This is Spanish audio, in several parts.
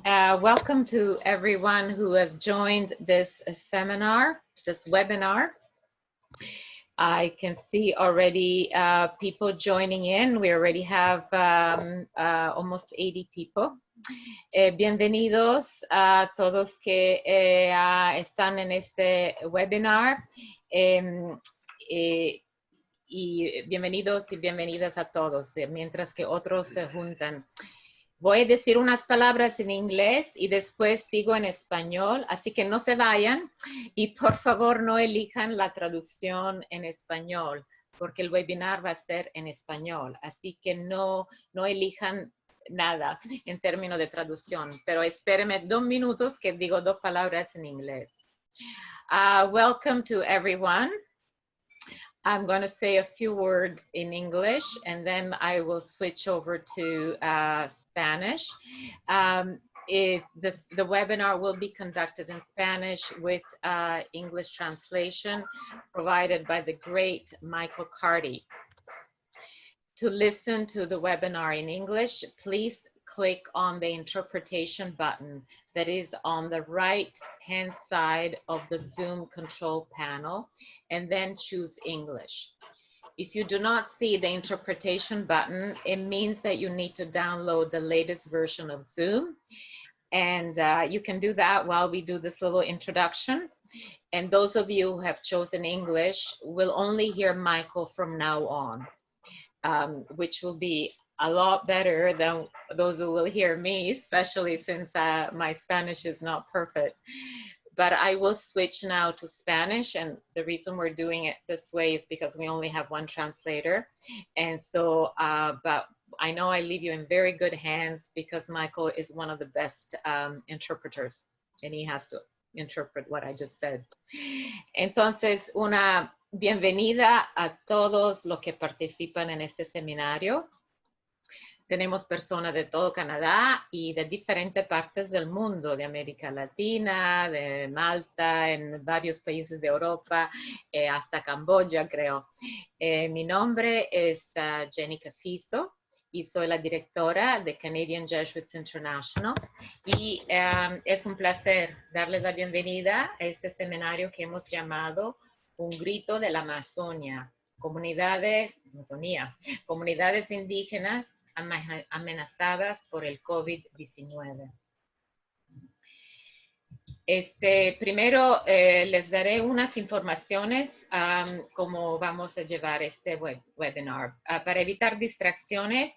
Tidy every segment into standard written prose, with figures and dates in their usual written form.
Welcome to everyone who has joined this seminar, this webinar. I can see already people joining in. We already have almost 80 people. Bienvenidos a todos que están en este webinar. Y bienvenidos y bienvenidas a todos, mientras que otros se juntan. Voy a decir unas palabras en inglés y después sigo en español, así que no se vayan y por favor no elijan la traducción en español, porque el webinar va a ser en español, así que no elijan nada en términos de traducción, pero espérenme 2 minutos que digo 2 palabras en inglés. Welcome to everyone. I'm going to say a few words in English and then I will switch over to Spanish. The webinar will be conducted in Spanish with English translation provided by the great Michael Carty. To listen to the webinar in English, please click on the interpretation button that is on the right-hand side of the Zoom control panel, and then choose English. If you do not see the interpretation button, it means that you need to download the latest version of Zoom. And you can do that while we do this little introduction. And those of you who have chosen English will only hear Michael from now on, which will be a lot better than those who will hear me, especially since my Spanish is not perfect. But I will switch now to Spanish, and the reason we're doing it this way is because we only have one translator. And so, but I know I leave you in very good hands because Michael is one of the best interpreters, and he has to interpret what I just said. Entonces, una bienvenida a todos los que participan en este seminario. Tenemos personas de todo Canadá y de diferentes partes del mundo, de América Latina, de Malta, en varios países de Europa, hasta Camboya, creo. Mi nombre es Jenny Cafizo y soy la directora de Canadian Jesuits International. Y es un placer darles la bienvenida a este seminario que hemos llamado Un grito de la Amazonia, comunidades indígenas amenazadas por el COVID-19. Primero les daré unas informaciones cómo vamos a llevar este webinar. Para evitar distracciones,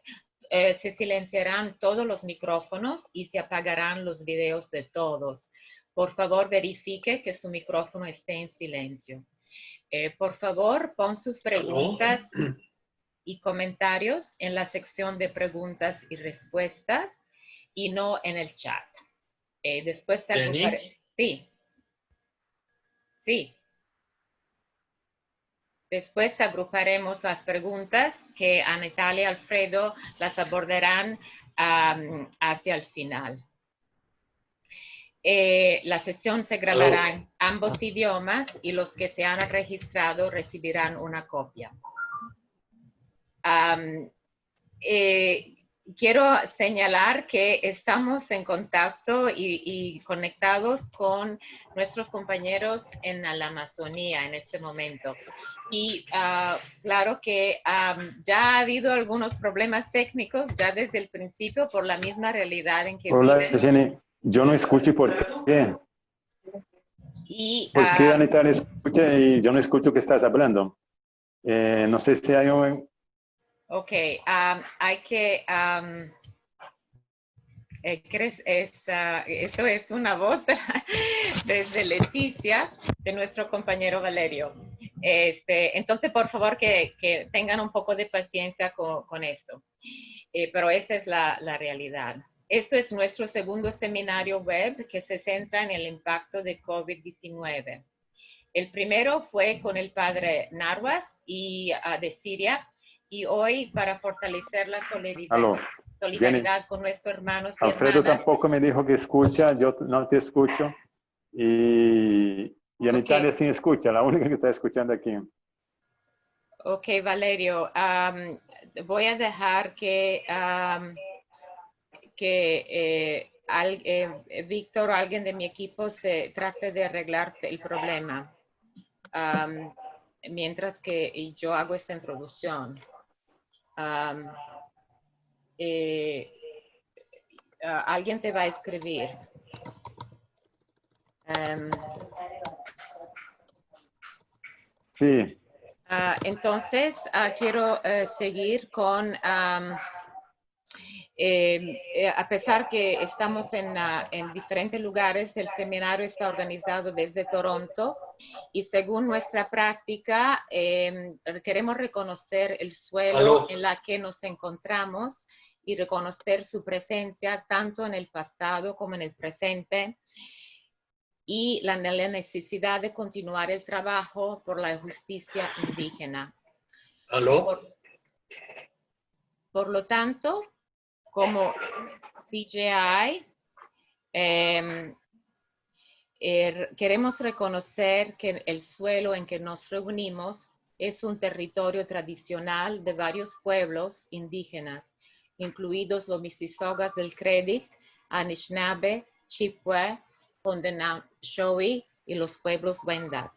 se silenciarán todos los micrófonos y se apagarán los videos de todos. Por favor, verifique que su micrófono esté en silencio. Por favor, pon sus preguntas y comentarios en la sección de preguntas y respuestas y no en el chat. Después te agruparé. Sí. Después agruparemos las preguntas que Anetalia y Alfredo las abordarán hacia el final. La sesión se grabará en ambos idiomas y los que se han registrado recibirán una copia. Quiero señalar que estamos en contacto y conectados con nuestros compañeros en la Amazonía en este momento. Y claro que ya ha habido algunos problemas técnicos ya desde el principio por la misma realidad en que viven. Jenny, yo no escucho por qué. ¿Por qué Anita escucha y yo no escucho que estás hablando? No sé si hay un... Ok, hay que... eso es una voz desde Leticia, de nuestro compañero Valerio. Entonces, por favor, que tengan un poco de paciencia con esto. Pero esa es la realidad. Esto es nuestro segundo seminario web que se centra en el impacto de COVID-19. El primero fue con el padre Narwas de Siria, y hoy para fortalecer la solidaridad con nuestros hermanos y Alfredo hermanas. tampoco me dijo que escucha, yo no te escucho. Y en Italia sí escucha, la única que está escuchando aquí. Ok, Valerio, voy a dejar que Víctor o alguien de mi equipo se trate de arreglar el problema, mientras que yo hago esta introducción. Alguien te va a escribir. Sí. Entonces, quiero seguir con, a pesar que estamos en diferentes lugares, el seminario está organizado desde Toronto y según nuestra práctica, queremos reconocer el suelo en la que nos encontramos y reconocer su presencia tanto en el pasado como en el presente, y la necesidad de continuar el trabajo por la justicia indígena. Por lo tanto, como CGI, queremos reconocer que el suelo en que nos reunimos es un territorio tradicional de varios pueblos indígenas, incluidos los Mississaugas del Credit, Anishinaabe, Chippewa, Haudenosaunee y los pueblos Wendat.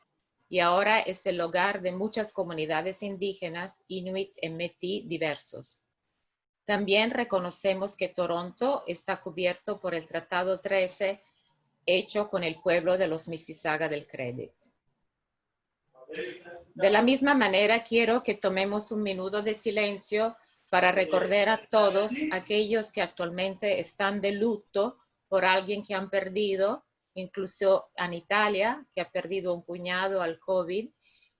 Y ahora es el hogar de muchas comunidades indígenas, Inuit y Métis diversos. También reconocemos que Toronto está cubierto por el Tratado 13 hecho con el pueblo de los Mississauga del Credit. De la misma manera, quiero que tomemos un minuto de silencio para recordar a todos aquellos que actualmente están de luto por alguien que han perdido, incluso en Italia, que ha perdido un cuñado al COVID,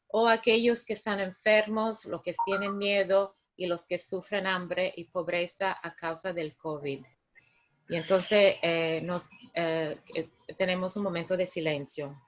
o aquellos que están enfermos, los que tienen miedo y los que sufren hambre y pobreza a causa del COVID. Y entonces tenemos un momento de silencio.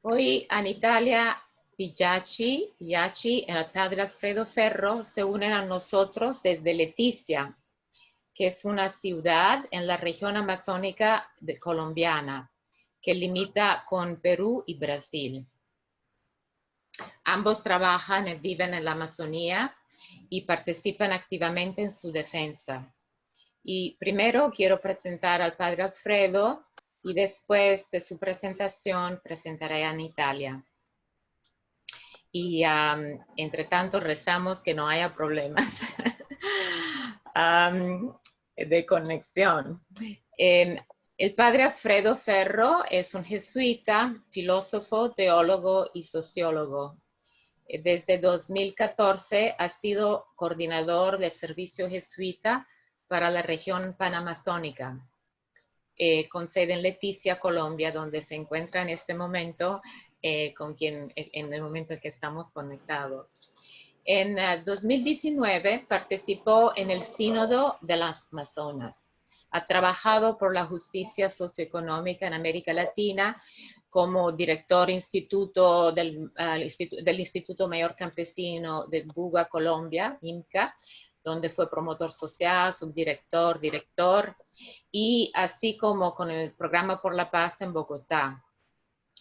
Hoy en Italia, Yachi y el padre Alfredo Ferro se unen a nosotros desde Leticia, que es una ciudad en la región amazónica colombiana, que limita con Perú y Brasil. Ambos trabajan y viven en la Amazonía y participan activamente en su defensa. Y primero quiero presentar al padre Alfredo y después de su presentación presentaré a Italia. Y entre tanto rezamos que no haya problemas de conexión. El padre Alfredo Ferro es un jesuita, filósofo, teólogo y sociólogo. Desde 2014 ha sido coordinador del servicio jesuita para la región panamazónica, con sede en Leticia, Colombia, donde se encuentra en este momento, con quien en el momento en que estamos conectados. En 2019 participó en el Sínodo de las Amazonas. Ha trabajado por la justicia socioeconómica en América Latina como director del Instituto Mayor Campesino de Buga, Colombia, IMCA, donde fue promotor social, subdirector, director, y así como con el Programa por la Paz en Bogotá.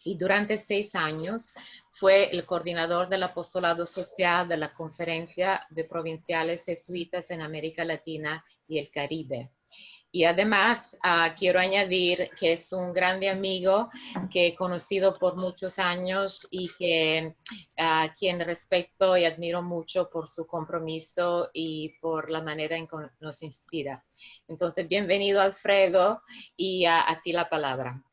Y durante 6 años fue el coordinador del apostolado social de la Conferencia de Provinciales Jesuitas en América Latina y el Caribe. Y además quiero añadir que es un grande amigo que he conocido por muchos años y que quien respeto y admiro mucho por su compromiso y por la manera en que nos inspira. Entonces, bienvenido Alfredo y a ti la palabra.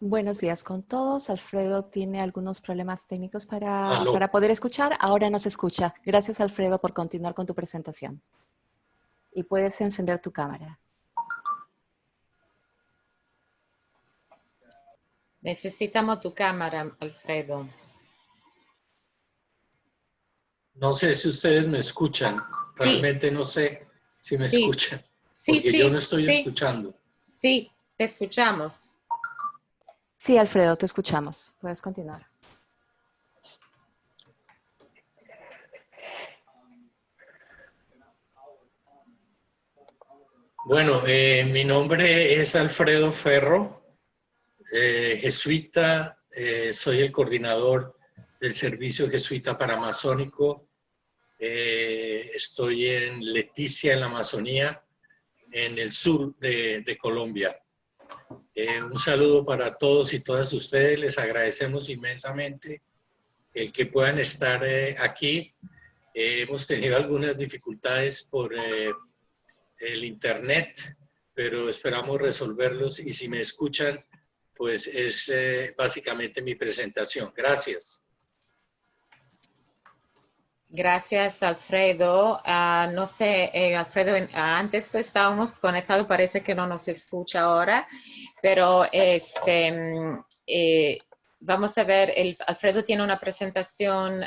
Buenos días con todos. Alfredo tiene algunos problemas técnicos para poder escuchar. Ahora nos escucha. Gracias, Alfredo, por continuar con tu presentación. Y puedes encender tu cámara. Necesitamos tu cámara, Alfredo. No sé si ustedes me escuchan. Realmente no sé si me escuchan. Porque yo no estoy escuchando. Sí, te escuchamos. Sí, Alfredo, te escuchamos. Puedes continuar. Bueno, mi nombre es Alfredo Ferro, jesuita, soy el coordinador del Servicio Jesuita Paramazónico. Estoy en Leticia, en la Amazonía, en el sur de Colombia. Un saludo para todos y todas ustedes, les agradecemos inmensamente el que puedan estar aquí. Hemos tenido algunas dificultades por el internet, pero esperamos resolverlos y si me escuchan, pues es básicamente mi presentación. Gracias. Gracias, Alfredo. No sé, Alfredo, antes estábamos conectados, parece que no nos escucha ahora, pero vamos a ver, Alfredo tiene una presentación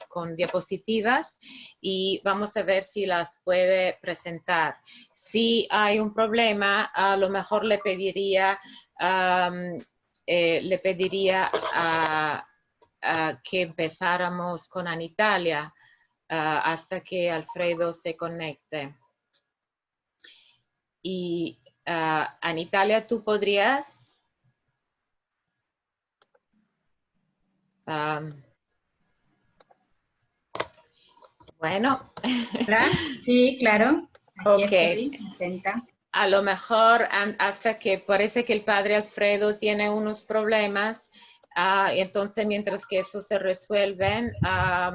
con diapositivas y vamos a ver si las puede presentar. Si hay un problema, a lo mejor le pediría que empezáramos con Anitalia hasta que Alfredo se conecte. Y Anitalia, ¿tú podrías? Bueno. ¿Hola? Sí, claro. Aquí Okay. estoy, atenta. A lo mejor hasta que parece que el padre Alfredo tiene unos problemas, entonces mientras que eso se resuelven, a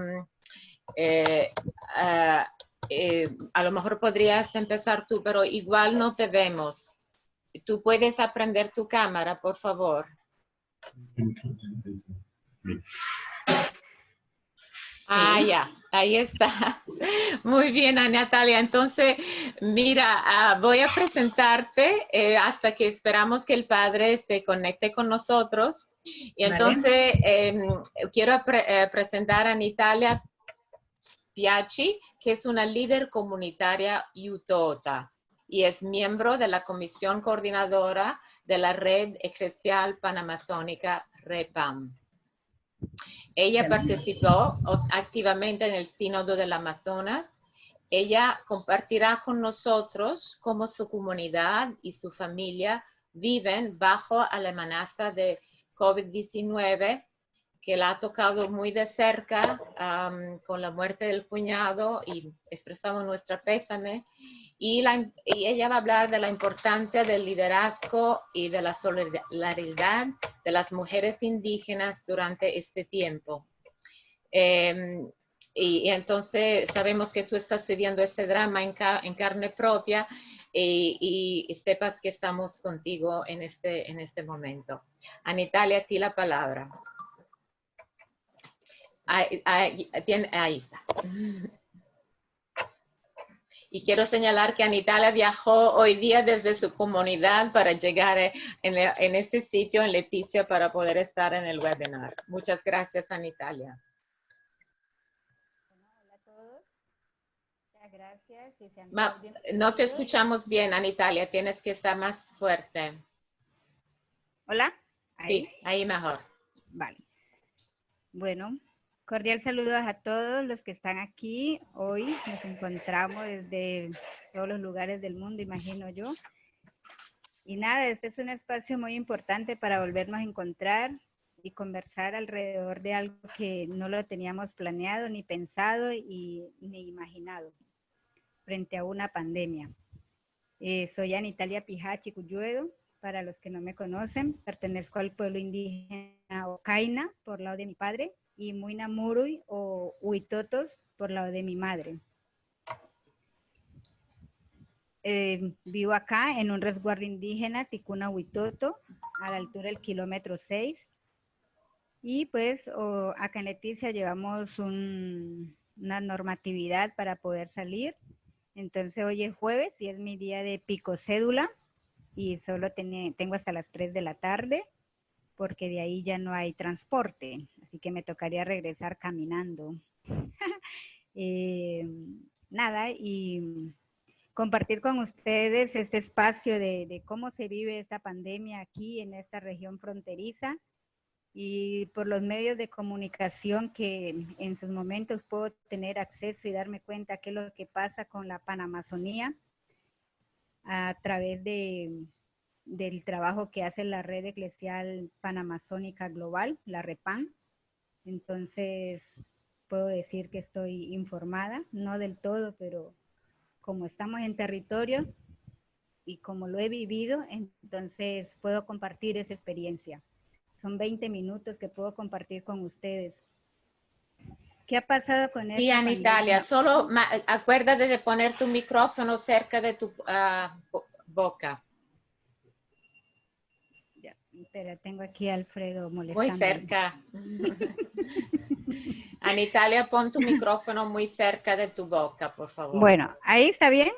lo mejor podrías empezar tú, pero igual no te vemos. ¿Tú puedes aprender tu cámara, por favor? Ah, ya, ahí está. Muy bien, Natalia. Entonces, mira, voy a presentarte hasta que esperamos que el padre se conecte con nosotros. Y entonces, quiero presentar a Natalia Piachi, que es una líder comunitaria Utota y es miembro de la Comisión Coordinadora de la Red Eclesial Panamazónica, REPAM. Ella participó activamente en el Sínodo del Amazonas. Ella compartirá con nosotros cómo su comunidad y su familia viven bajo la amenaza de COVID-19, que la ha tocado muy de cerca con la muerte del cuñado y expresamos nuestra pésame. Y ella va a hablar de la importancia del liderazgo y de la solidaridad de las mujeres indígenas durante este tiempo. Y entonces sabemos que tú estás viviendo este drama en carne propia y sepas que estamos contigo en este momento. Anitalia, a ti la palabra. Ahí está. Y quiero señalar que Anitalia viajó hoy día desde su comunidad para llegar en este sitio en Leticia para poder estar en el webinar. Muchas gracias, Anitalia. Hola a todos. Muchas gracias. No te escuchamos bien, Anitalia. Tienes que estar más fuerte. Hola. ¿Ahí? Sí, ahí mejor. Vale. Bueno, cordial saludos a todos los que están aquí. Hoy nos encontramos desde todos los lugares del mundo, imagino yo. Y nada, este es un espacio muy importante para volvernos a encontrar y conversar alrededor de algo que no lo teníamos planeado, ni pensado ni imaginado frente a una pandemia. Soy Anitalia Pijachi Cuyuedo, para los que no me conocen. Pertenezco al pueblo indígena Ocaina, por lado de mi padre, y Muinamurui o Huitotos, por lado de mi madre. Vivo acá en un resguardo indígena, Ticuna Huitoto, a la altura del kilómetro 6. Y pues acá en Leticia llevamos una normatividad para poder salir. Entonces hoy es jueves y es mi día de pico cédula. y solo tengo hasta las 3 de la tarde porque de ahí ya no hay transporte, así que me tocaría regresar caminando. Nada, y compartir con ustedes este espacio de cómo se vive esta pandemia aquí en esta región fronteriza y por los medios de comunicación que en sus momentos puedo tener acceso y darme cuenta qué es lo que pasa con la Panamazonía a través del trabajo que hace la Red Eclesial Panamazónica Global, la REPAN. Entonces, puedo decir que estoy informada, no del todo, pero como estamos en territorio y como lo he vivido, entonces puedo compartir esa experiencia. Son 20 minutos que puedo compartir con ustedes. ¿Qué ha pasado con esta pandemia? Italia, solo acuérdate de poner tu micrófono cerca de tu boca. Ya, pero tengo aquí a Alfredo molestando. Muy cerca. Anitalia, pon tu micrófono muy cerca de tu boca, por favor. Bueno, ¿ahí está bien?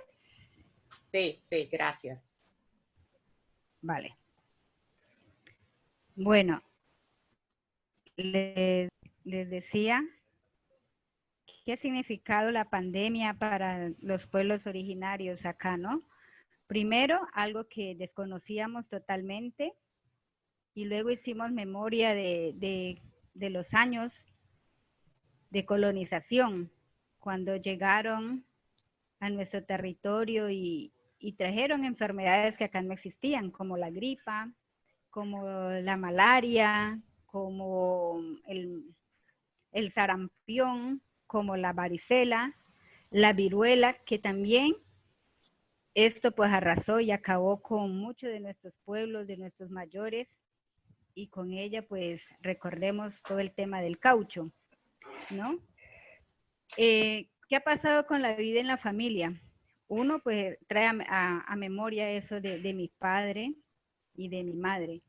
Sí, sí, gracias. Vale. Bueno, les decía qué ha significado la pandemia para los pueblos originarios acá, ¿no? Primero, algo que desconocíamos totalmente y luego hicimos memoria de los años de colonización, cuando llegaron a nuestro territorio y trajeron enfermedades que acá no existían, como la gripa, como la malaria, como el sarampión, como la varicela, la viruela, que también esto pues arrasó y acabó con muchos de nuestros pueblos, de nuestros mayores, y con ella pues recordemos todo el tema del caucho, ¿no? ¿Qué ha pasado con la vida en la familia? Uno pues trae a memoria eso de mi padre y de mi madre,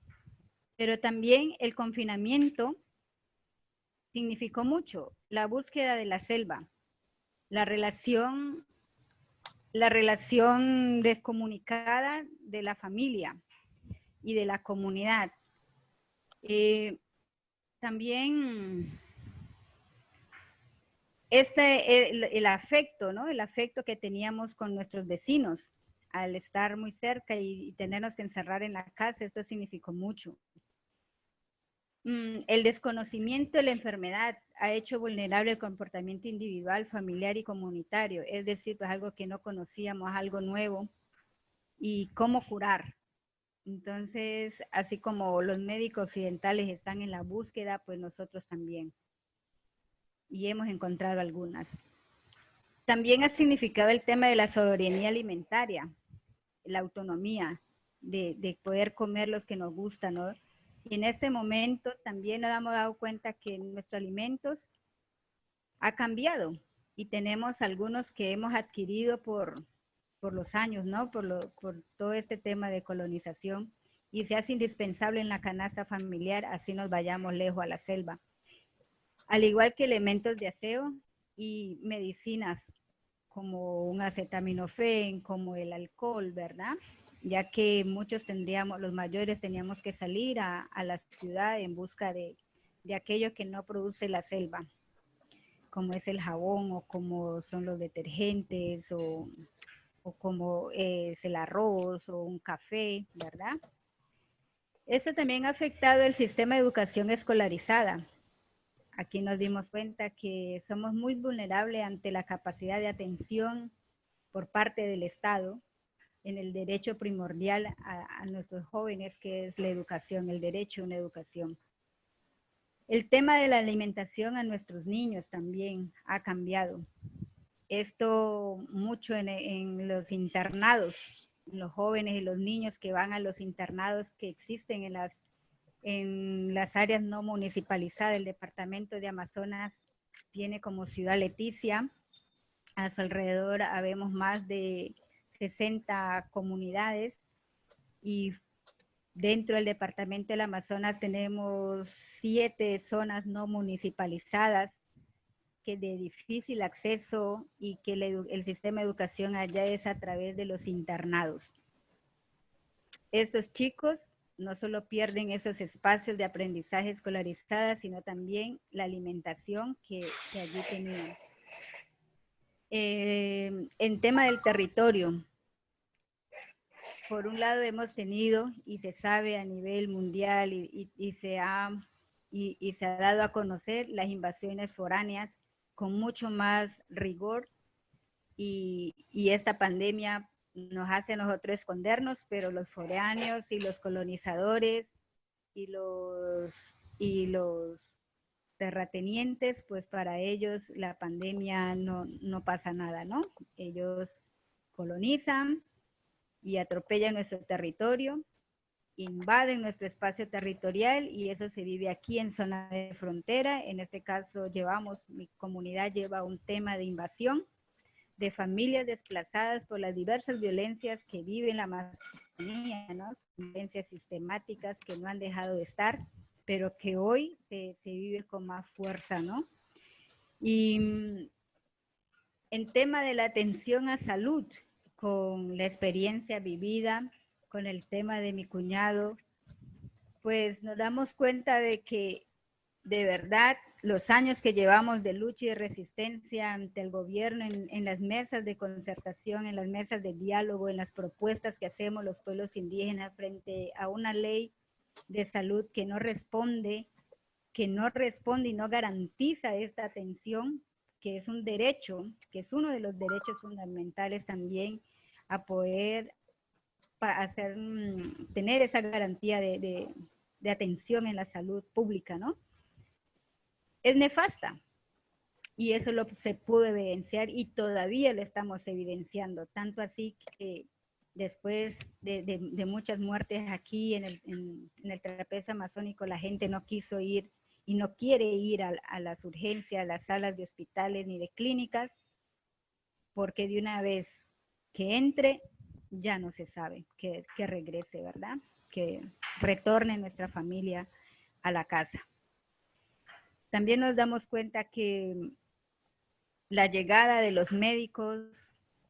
pero también el confinamiento significó mucho, la búsqueda de la selva, la relación descomunicada de la familia y de la comunidad. También el afecto, ¿no? El afecto que teníamos con nuestros vecinos al estar muy cerca y tenernos que encerrar en la casa, esto significó mucho. El desconocimiento de la enfermedad ha hecho vulnerable el comportamiento individual, familiar y comunitario, es decir, pues algo que no conocíamos, algo nuevo, y cómo curar. Entonces, así como los médicos occidentales están en la búsqueda, pues nosotros también. Y hemos encontrado algunas. También ha significado el tema de la soberanía alimentaria, la autonomía, de poder comer los que nos gustan, ¿no? Y en este momento también nos hemos dado cuenta que nuestros alimentos ha cambiado y tenemos algunos que hemos adquirido por los años, ¿no? Por todo este tema de colonización y se hace indispensable en la canasta familiar, así nos vayamos lejos a la selva. Al igual que elementos de aseo y medicinas como un acetaminofén, como el alcohol, ¿verdad? Ya que muchos los mayores teníamos que salir a la ciudad en busca de aquello que no produce la selva, como es el jabón o como son los detergentes o como es el arroz o un café, ¿verdad? Esto también ha afectado el sistema de educación escolarizada. Aquí nos dimos cuenta que somos muy vulnerables ante la capacidad de atención por parte del Estado en el derecho primordial a nuestros jóvenes, que es la educación, el derecho a una educación. El tema de la alimentación a nuestros niños también ha cambiado. Esto mucho en los internados, los jóvenes y los niños que van a los internados que existen en las áreas no municipalizadas. El departamento de Amazonas tiene como ciudad Leticia, a su alrededor habemos más de 60 comunidades y dentro del departamento del Amazonas tenemos 7 zonas no municipalizadas que de difícil acceso y que el sistema de educación allá es a través de los internados. estos chicos no solo pierden esos espacios de aprendizaje escolarizada, sino también la alimentación que allí tenían. En tema del territorio, por un lado hemos tenido, y se sabe a nivel mundial, y se ha dado a conocer las invasiones foráneas con mucho más rigor, y esta pandemia nos hace a nosotros escondernos, pero los foráneos y los colonizadores y los terratenientes, pues para ellos la pandemia no pasa nada, ¿no? Ellos colonizan y atropellan nuestro territorio, invaden nuestro espacio territorial, y eso se vive aquí en zona de frontera. En este caso mi comunidad lleva un tema de invasión de familias desplazadas por las diversas violencias que vive en la Amazonía, ¿no? Violencias sistemáticas que no han dejado de estar, pero que hoy se vive con más fuerza, ¿no? Y en tema de la atención a salud, con la experiencia vivida, con el tema de mi cuñado, pues nos damos cuenta de que de verdad los años que llevamos de lucha y de resistencia ante el gobierno en las mesas de concertación, en las mesas de diálogo, en las propuestas que hacemos los pueblos indígenas frente a una ley de salud que no responde y no garantiza esta atención, que es un derecho, que es uno de los derechos fundamentales también a poder tener esa garantía de atención en la salud pública, ¿no? Es nefasta, y eso se pudo evidenciar y todavía lo estamos evidenciando, tanto así que después de muchas muertes aquí en el trapecio amazónico, la gente no quiso ir y no quiere ir a las urgencias, a las salas de hospitales ni de clínicas, porque de una vez que entre, ya no se sabe que regrese, ¿verdad? Que retorne nuestra familia a la casa. También nos damos cuenta que la llegada de los médicos,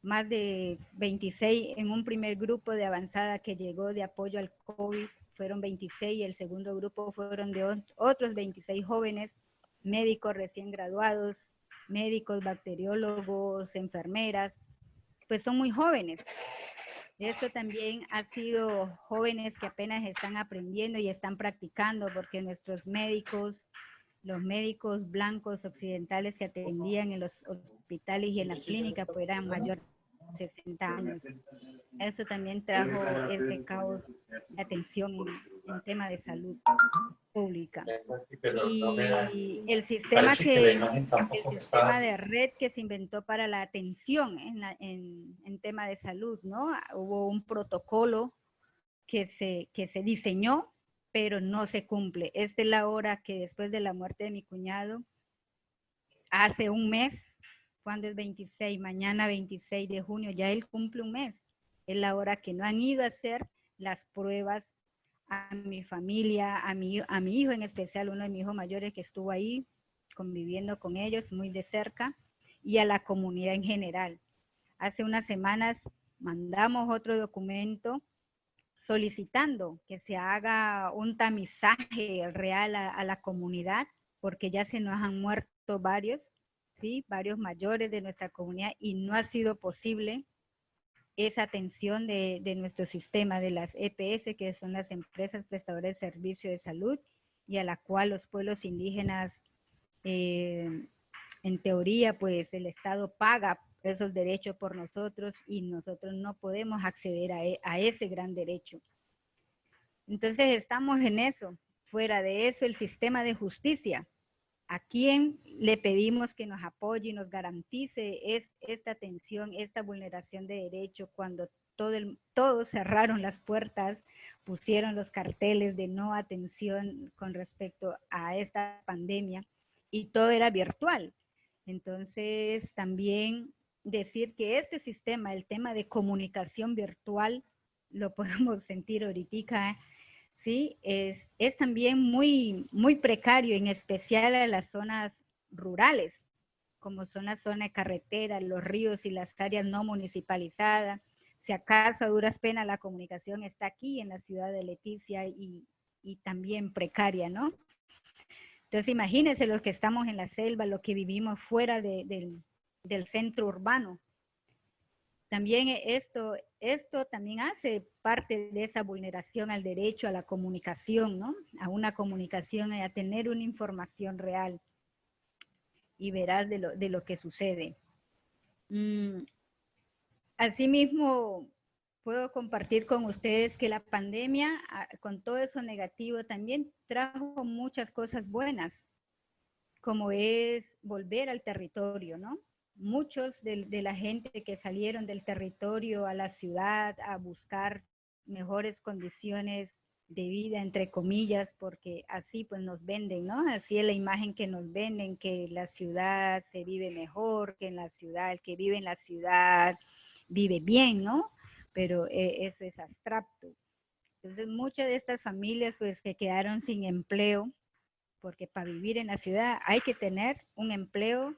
más de 26 en un primer grupo de avanzada que llegó de apoyo al COVID, fueron 26, y el segundo grupo fueron de otros 26 jóvenes, médicos recién graduados, médicos, bacteriólogos, enfermeras, pues son muy jóvenes. Esto también ha sido jóvenes que apenas están aprendiendo y están practicando, porque nuestros médicos, los médicos blancos occidentales que atendían en los hospitales y en las clínicas, pues eran mayores de 60 años. Eso también trajo ese caos de atención en tema de salud pública. Y el sistema de red que se inventó para la atención en tema de salud, ¿no? Hubo un protocolo que se diseñó, pero no se cumple. Esta es la hora que después de la muerte de mi cuñado, hace un mes, cuando es 26, mañana 26 de junio, ya él cumple un mes. Es la hora que no han ido a hacer las pruebas a mi familia, a mi hijo en especial, uno de mis hijos mayores que estuvo ahí conviviendo con ellos muy de cerca, y a la comunidad en general. Hace unas semanas mandamos otro documento solicitando que se haga un tamizaje real a la comunidad, porque ya se nos han muerto varios, ¿sí? Varios mayores de nuestra comunidad, y no ha sido posible esa atención de nuestro sistema, de las EPS, que son las empresas prestadoras de servicio de salud, y a la cual los pueblos indígenas, en teoría, pues el Estado paga esos derechos por nosotros, y nosotros no podemos acceder a ese gran derecho. Entonces estamos en eso. Fuera de eso, el sistema de justicia, ¿a quién le pedimos que nos apoye y nos garantice esta atención, esta vulneración de derechos, cuando todos cerraron las puertas, pusieron los carteles de no atención con respecto a esta pandemia, y todo era virtual? Entonces también decir que este sistema, el tema de comunicación virtual, lo podemos sentir ahorita, ¿sí? Es también muy, muy precario, en especial en las zonas rurales, como son las zonas de carretera, los ríos y las áreas no municipalizadas, Si acaso a duras penas la comunicación está aquí en la ciudad de Leticia y también precaria, ¿no? Entonces imagínense los que estamos en la selva, los que vivimos fuera del centro urbano. También esto también hace parte de esa vulneración al derecho a la comunicación, ¿no? A una comunicación y a tener una información real y veraz de lo que sucede. Asimismo, puedo compartir con ustedes que la pandemia, con todo eso negativo, también trajo muchas cosas buenas, como es volver al territorio, ¿no? Muchos de la gente que salieron del territorio a la ciudad a buscar mejores condiciones de vida, entre comillas, porque así pues nos venden, ¿no? Así es la imagen que nos venden, que la ciudad se vive mejor, que en la ciudad, el que vive en la ciudad vive bien, ¿no? Pero eso es abstracto. Entonces muchas de estas familias pues que quedaron sin empleo, porque para vivir en la ciudad hay que tener un empleo,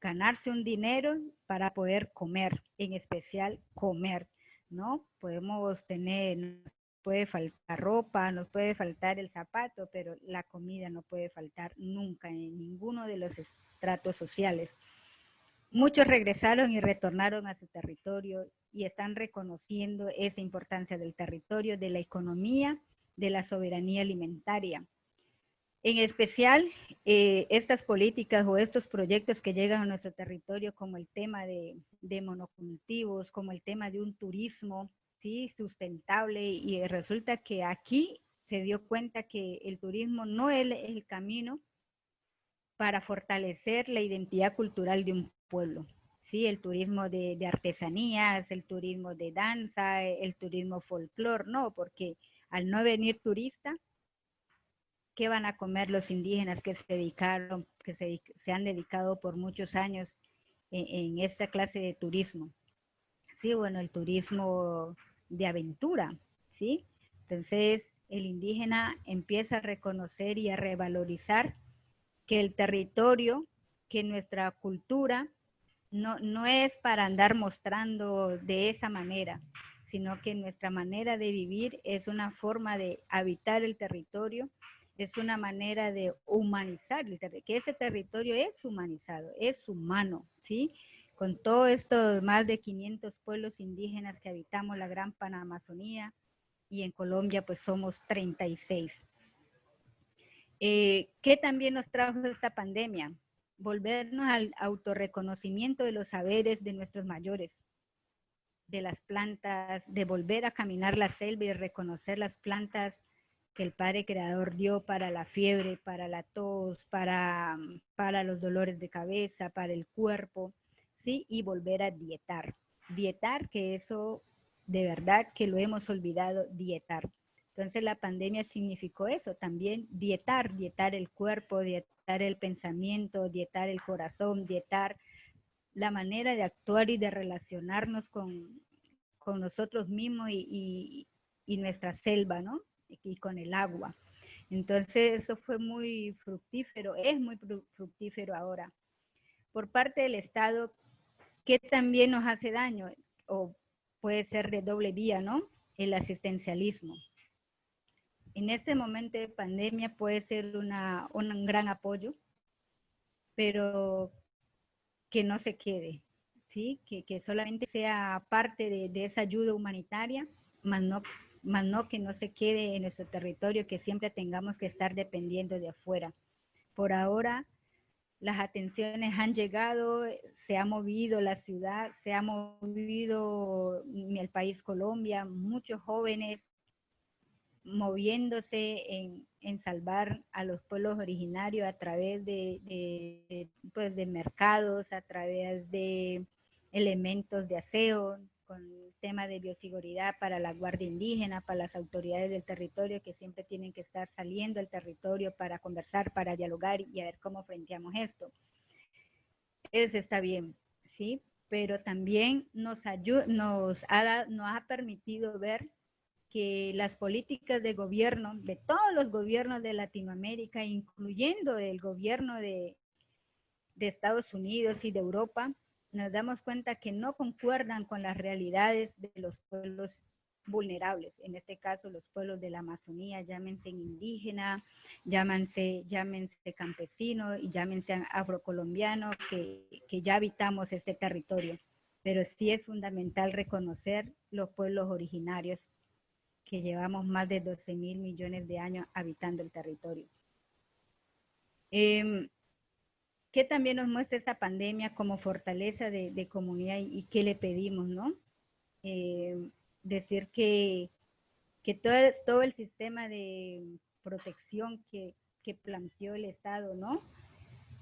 ganarse un dinero para poder comer, en especial comer, ¿no? Podemos tener, nos puede faltar ropa, nos puede faltar el zapato, pero la comida no puede faltar nunca en ninguno de los estratos sociales. Muchos regresaron y retornaron a su territorio y están reconociendo esa importancia del territorio, de la economía, de la soberanía alimentaria. En especial, estas políticas o estos proyectos que llegan a nuestro territorio, como el tema de monocultivos, como el tema de un turismo, ¿sí?, sustentable, y resulta que aquí se dio cuenta que el turismo no es el camino para fortalecer la identidad cultural de un pueblo. ¿Sí? El turismo de artesanías, el turismo de danza, el turismo folclor, no, porque al no venir turista, ¿qué van a comer los indígenas que se han dedicado por muchos años en esta clase de turismo? Sí, bueno, el turismo de aventura, ¿sí? Entonces, el indígena empieza a reconocer y a revalorizar que el territorio, que nuestra cultura no es para andar mostrando de esa manera, sino que nuestra manera de vivir es una forma de habitar el territorio, es una manera de humanizar el territorio, que ese territorio es humanizado, es humano, ¿sí? Con todos estos más de 500 pueblos indígenas que habitamos la gran Panamazonía, y en Colombia pues somos 36. ¿Qué también nos trajo esta pandemia? Volvernos al autorreconocimiento de los saberes de nuestros mayores, de las plantas, de volver a caminar la selva y reconocer las plantas que el Padre Creador dio para la fiebre, para la tos, para los dolores de cabeza, para el cuerpo, ¿sí? Y volver a dietar. Dietar, que eso de verdad que lo hemos olvidado, dietar. Entonces la pandemia significó eso, también dietar el cuerpo, dietar el pensamiento, dietar el corazón, dietar la manera de actuar y de relacionarnos con nosotros mismos y nuestra selva, ¿no? Y con el agua. Entonces eso fue muy fructífero, es muy fructífero ahora. Por parte del Estado, ¿qué también nos hace daño? O puede ser de doble vía, ¿no? El asistencialismo. En este momento de pandemia puede ser un gran apoyo, pero que no se quede, ¿sí? Que solamente sea parte de esa ayuda humanitaria, más no que no se quede en nuestro territorio, que siempre tengamos que estar dependiendo de afuera. Por ahora, las atenciones han llegado, se ha movido la ciudad, se ha movido el país Colombia, muchos jóvenes moviéndose en salvar a los pueblos originarios a través pues de mercados, a través de elementos de aseo, con el tema de bioseguridad para la Guardia Indígena, para las autoridades del territorio, que siempre tienen que estar saliendo al territorio para conversar, para dialogar y a ver cómo frenteamos esto. Eso está bien, ¿sí? Pero también nos ha permitido ver que las políticas de gobierno, de todos los gobiernos de Latinoamérica, incluyendo el gobierno de Estados Unidos y de Europa, nos damos cuenta que no concuerdan con las realidades de los pueblos vulnerables, en este caso los pueblos de la Amazonía, llámense indígena, llámense campesino y llámense afrocolombiano, que ya habitamos este territorio. Pero sí es fundamental reconocer los pueblos originarios que llevamos más de 12.000 millones de años habitando el territorio. ¿Qué también nos muestra esta pandemia como fortaleza de comunidad y qué le pedimos, ¿no? Decir que todo el sistema de protección que planteó el Estado, ¿no?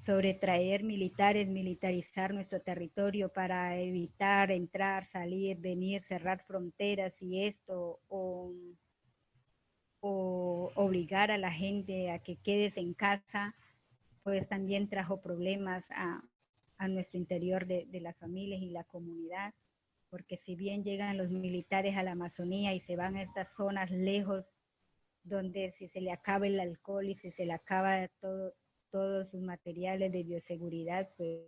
Sobre traer militares, militarizar nuestro territorio para evitar entrar, salir, venir, cerrar fronteras y esto, o obligar a la gente a que quedes en casa, pues también trajo problemas a nuestro interior de las familias y la comunidad, porque si bien llegan los militares a la Amazonía y se van a estas zonas lejos, donde si se le acaba el alcohol y si se le acaba todos sus materiales de bioseguridad, pues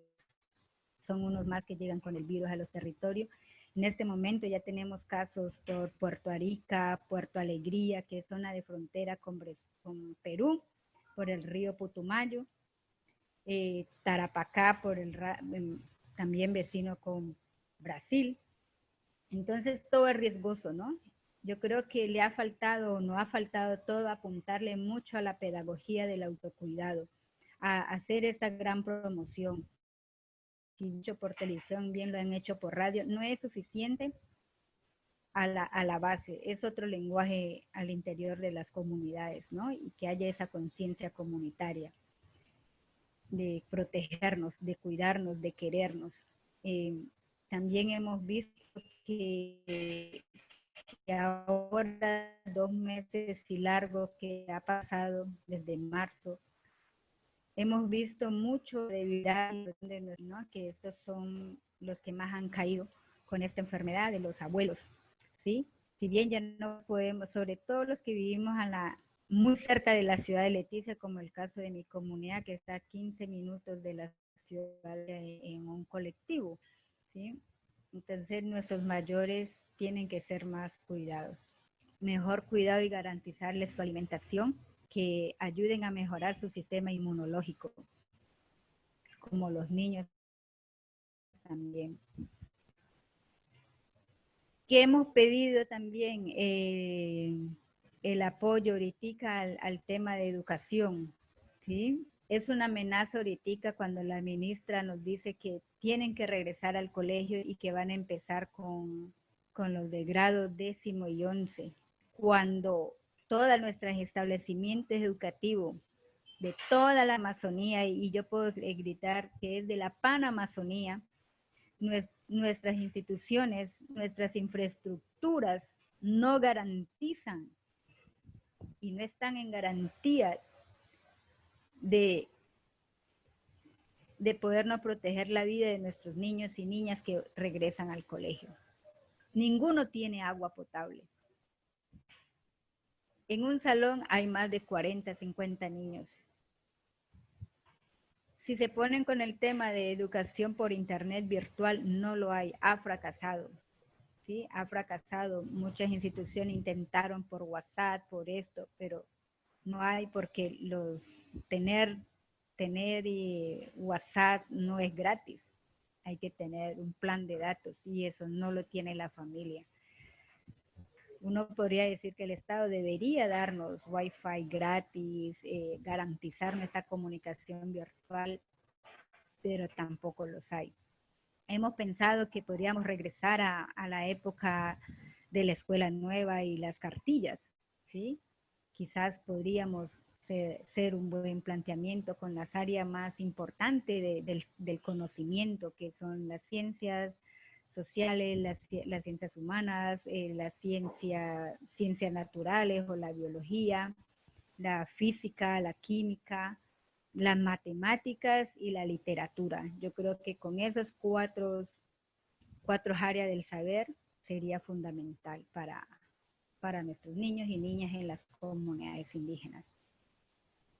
son unos más que llegan con el virus a los territorios. En este momento ya tenemos casos por Puerto Arica, Puerto Alegría, que es zona de frontera con Perú, por el río Putumayo, Tarapacá, también vecino con Brasil. Entonces todo es riesgoso, ¿no? Yo creo que le ha faltado o no ha faltado todo apuntarle mucho a la pedagogía del autocuidado, a hacer esta gran promoción. Si hecho por televisión, bien lo han hecho por radio, no es suficiente a la base, es otro lenguaje al interior de las comunidades, ¿no? Y que haya esa conciencia comunitaria de protegernos, de cuidarnos, de querernos. También hemos visto que ahora 2 meses y largos que ha pasado desde marzo, hemos visto mucho debilidad, ¿no? Que estos son los que más han caído con esta enfermedad, de los abuelos, ¿sí? Si bien ya no podemos, sobre todo los que vivimos muy cerca de la ciudad de Leticia, como el caso de mi comunidad, que está a 15 minutos de la ciudad en un colectivo, ¿sí? Entonces nuestros mayores tienen que ser más cuidados. Mejor cuidado y garantizarles su alimentación, que ayuden a mejorar su sistema inmunológico, como los niños también. Que hemos pedido también el apoyo ahorita al tema de educación, ¿sí? Es una amenaza ahorita cuando la ministra nos dice que tienen que regresar al colegio y que van a empezar con los de grado 10º y 11, cuando todos nuestros establecimientos educativos de toda la Amazonía, y yo puedo gritar que es de la Panamazonía, nuestras instituciones, nuestras infraestructuras no garantizan y no están en garantía de podernos proteger la vida de nuestros niños y niñas que regresan al colegio. Ninguno tiene agua potable. En un salón hay más de 40, 50 niños. Si se ponen con el tema de educación por internet virtual, no lo hay, ha fracasado. ¿Sí? Ha fracasado. Muchas instituciones intentaron por WhatsApp, por esto, pero no hay, porque tener WhatsApp no es gratis. Hay que tener un plan de datos y eso no lo tiene la familia. Uno podría decir que el Estado debería darnos Wi-Fi gratis, garantizar nuestra comunicación virtual, pero tampoco los hay. Hemos pensado que podríamos regresar a la época de la escuela nueva y las cartillas, ¿sí? Quizás podríamos ser un buen planteamiento con las áreas más importantes del conocimiento, que son las ciencias sociales, las ciencias humanas, las ciencias naturales o la biología, la física, la química, las matemáticas y la literatura. Yo creo que con esas cuatro áreas del saber sería fundamental para nuestros niños y niñas en las comunidades indígenas,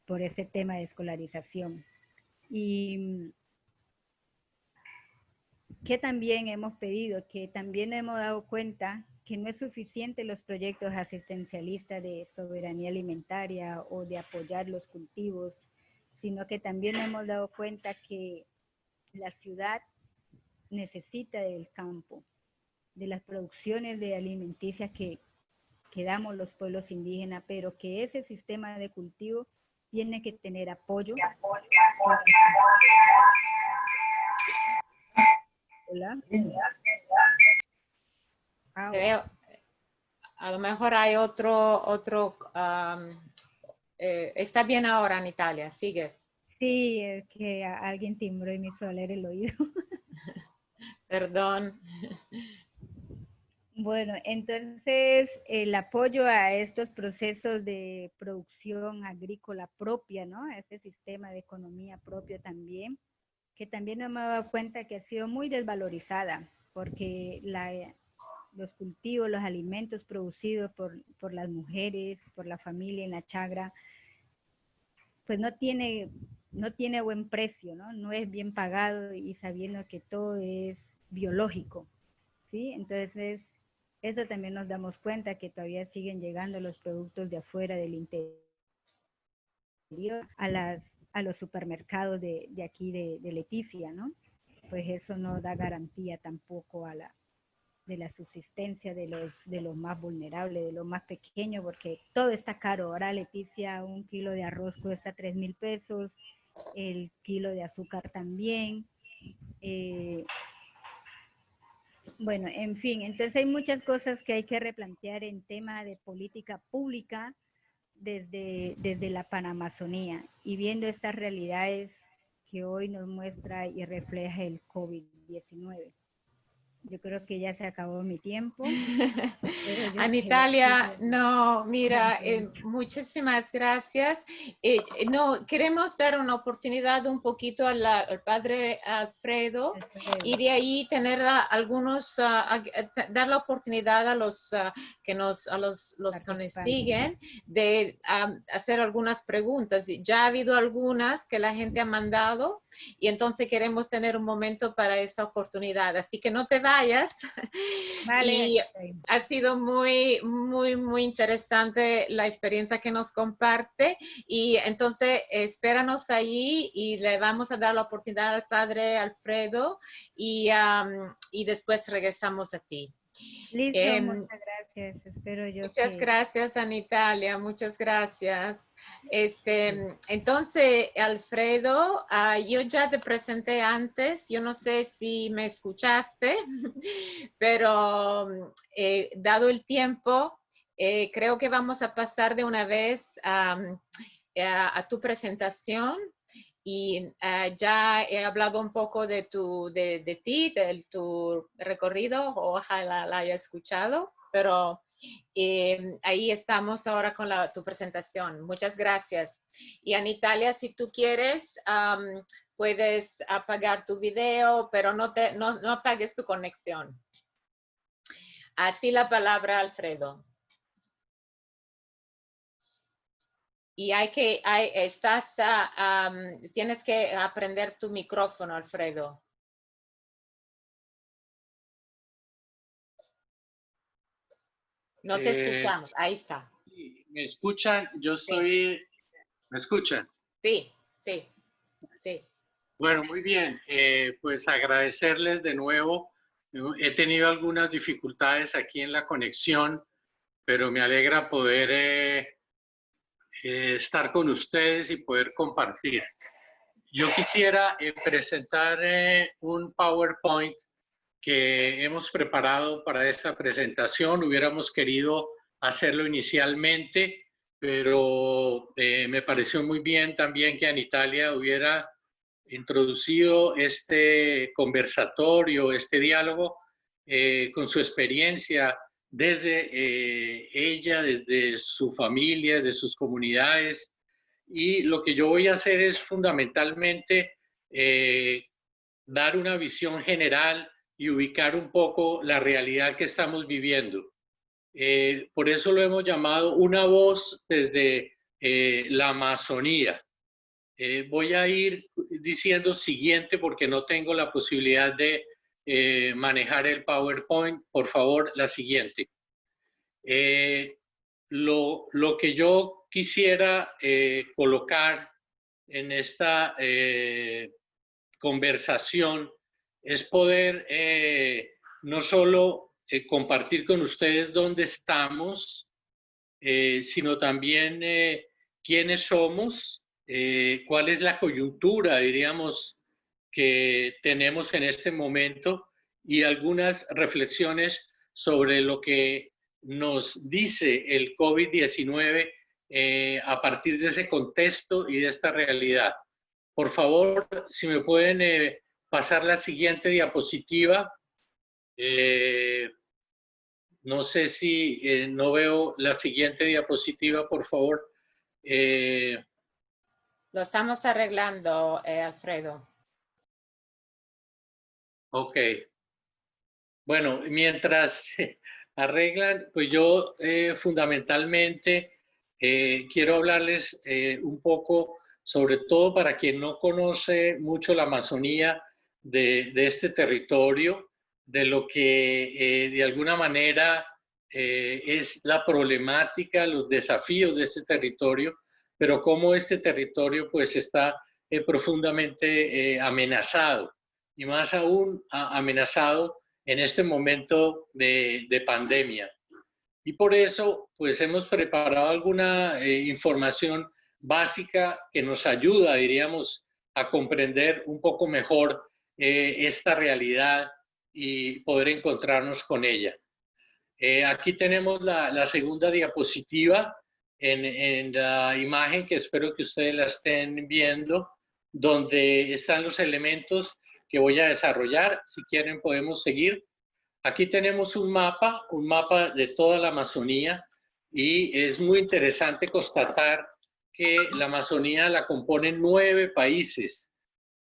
por ese tema de escolarización. Y ¿qué también hemos pedido? Que también hemos dado cuenta que no es suficiente los proyectos asistencialistas de soberanía alimentaria o de apoyar los cultivos, sino que también hemos dado cuenta que la ciudad necesita del campo, de las producciones de alimenticias que damos los pueblos indígenas, pero que ese sistema de cultivo tiene que tener apoyo. Hola. Creo, a lo mejor hay otro, está bien ahora en Italia, sigue. Sí, es que alguien timbró y me hizo doler el oído. Perdón. Bueno, entonces el apoyo a estos procesos de producción agrícola propia, ¿no? A este sistema de economía propio también, que también no me he dado cuenta que ha sido muy desvalorizada, porque los cultivos, los alimentos producidos por las mujeres, por la familia en la chagra, pues no tiene buen precio, ¿no? No es bien pagado y sabiendo que todo es biológico, ¿sí? Entonces, eso también nos damos cuenta que todavía siguen llegando los productos de afuera del interior a los supermercados de aquí de Leticia, ¿no? Pues eso no da garantía tampoco de la subsistencia de los más vulnerables, de los más pequeños, porque todo está caro. Ahora, Leticia, 1 kilo de arroz cuesta 3,000 pesos, el kilo de azúcar también. Bueno, en fin, entonces hay muchas cosas que hay que replantear en tema de política pública desde la Panamazonía y viendo estas realidades que hoy nos muestra y refleja el COVID-19. Yo creo que ya se acabó mi tiempo. Anitalia, no, mira, muchísimas gracias. No, queremos dar una oportunidad un poquito al padre Alfredo y de ahí tener algunos, dar la oportunidad a los que nos siguen de hacer algunas preguntas. Ya ha habido algunas que la gente ha mandado y entonces queremos tener un momento para esta oportunidad. Así que no te vayas. Vale. Y ha sido muy interesante la experiencia que nos comparte y entonces espéranos ahí y le vamos a dar la oportunidad al padre Alfredo y después regresamos a ti. Listo, muchas gracias. Espero yo muchas gracias, Anitalia, muchas gracias. Entonces, Alfredo, yo ya te presenté antes, yo no sé si me escuchaste, pero dado el tiempo, creo que vamos a pasar de una vez a tu presentación. Y ya he hablado un poco de ti, de tu recorrido, ojalá la haya escuchado, pero ahí estamos ahora con tu presentación. Muchas gracias. Y Anitalia, si tú quieres, puedes apagar tu video, pero no apagues tu conexión. A ti la palabra, Alfredo. Y tienes que aprender tu micrófono, Alfredo. No te escuchamos, ahí está. ¿Me escuchan? Yo soy... Sí. ¿Me escuchan? Sí, sí, sí. Bueno, muy bien. Pues agradecerles de nuevo. He tenido algunas dificultades aquí en la conexión, pero me alegra poder estar con ustedes y poder compartir. Yo quisiera presentar un PowerPoint que hemos preparado para esta presentación. Hubiéramos querido hacerlo inicialmente, pero me pareció muy bien también que Anitalia hubiera introducido este conversatorio, este diálogo con su experiencia desde ella, desde su familia, de sus comunidades. Y lo que yo voy a hacer es fundamentalmente dar una visión general y ubicar un poco la realidad que estamos viviendo. Por eso lo hemos llamado una voz desde la Amazonía. Voy a ir diciendo siguiente porque no tengo la posibilidad de manejar el PowerPoint. Por favor, la siguiente. Lo que yo quisiera colocar en esta conversación es poder no solo compartir con ustedes dónde estamos, sino también quiénes somos, cuál es la coyuntura, diríamos, que tenemos en este momento y algunas reflexiones sobre lo que nos dice el COVID-19 a partir de ese contexto y de esta realidad. Por favor, si me pueden pasar la siguiente diapositiva. No sé si no veo la siguiente diapositiva, por favor. Lo estamos arreglando, Alfredo. Ok. Bueno, mientras arreglan, pues yo fundamentalmente quiero hablarles un poco, sobre todo para quien no conoce mucho la Amazonía, de este territorio, de lo que de alguna manera es la problemática, los desafíos de este territorio, pero cómo este territorio pues está profundamente amenazado, y más aún amenazado en este momento de pandemia. Y por eso pues hemos preparado alguna información básica que nos ayuda, diríamos, a comprender un poco mejor esta realidad y poder encontrarnos con ella. Aquí tenemos la segunda diapositiva en la imagen, que espero que ustedes la estén viendo, donde están los elementos que voy a desarrollar. Si quieren podemos seguir. Aquí tenemos un mapa de toda la Amazonía, y es muy interesante constatar que la Amazonía la componen 9 países.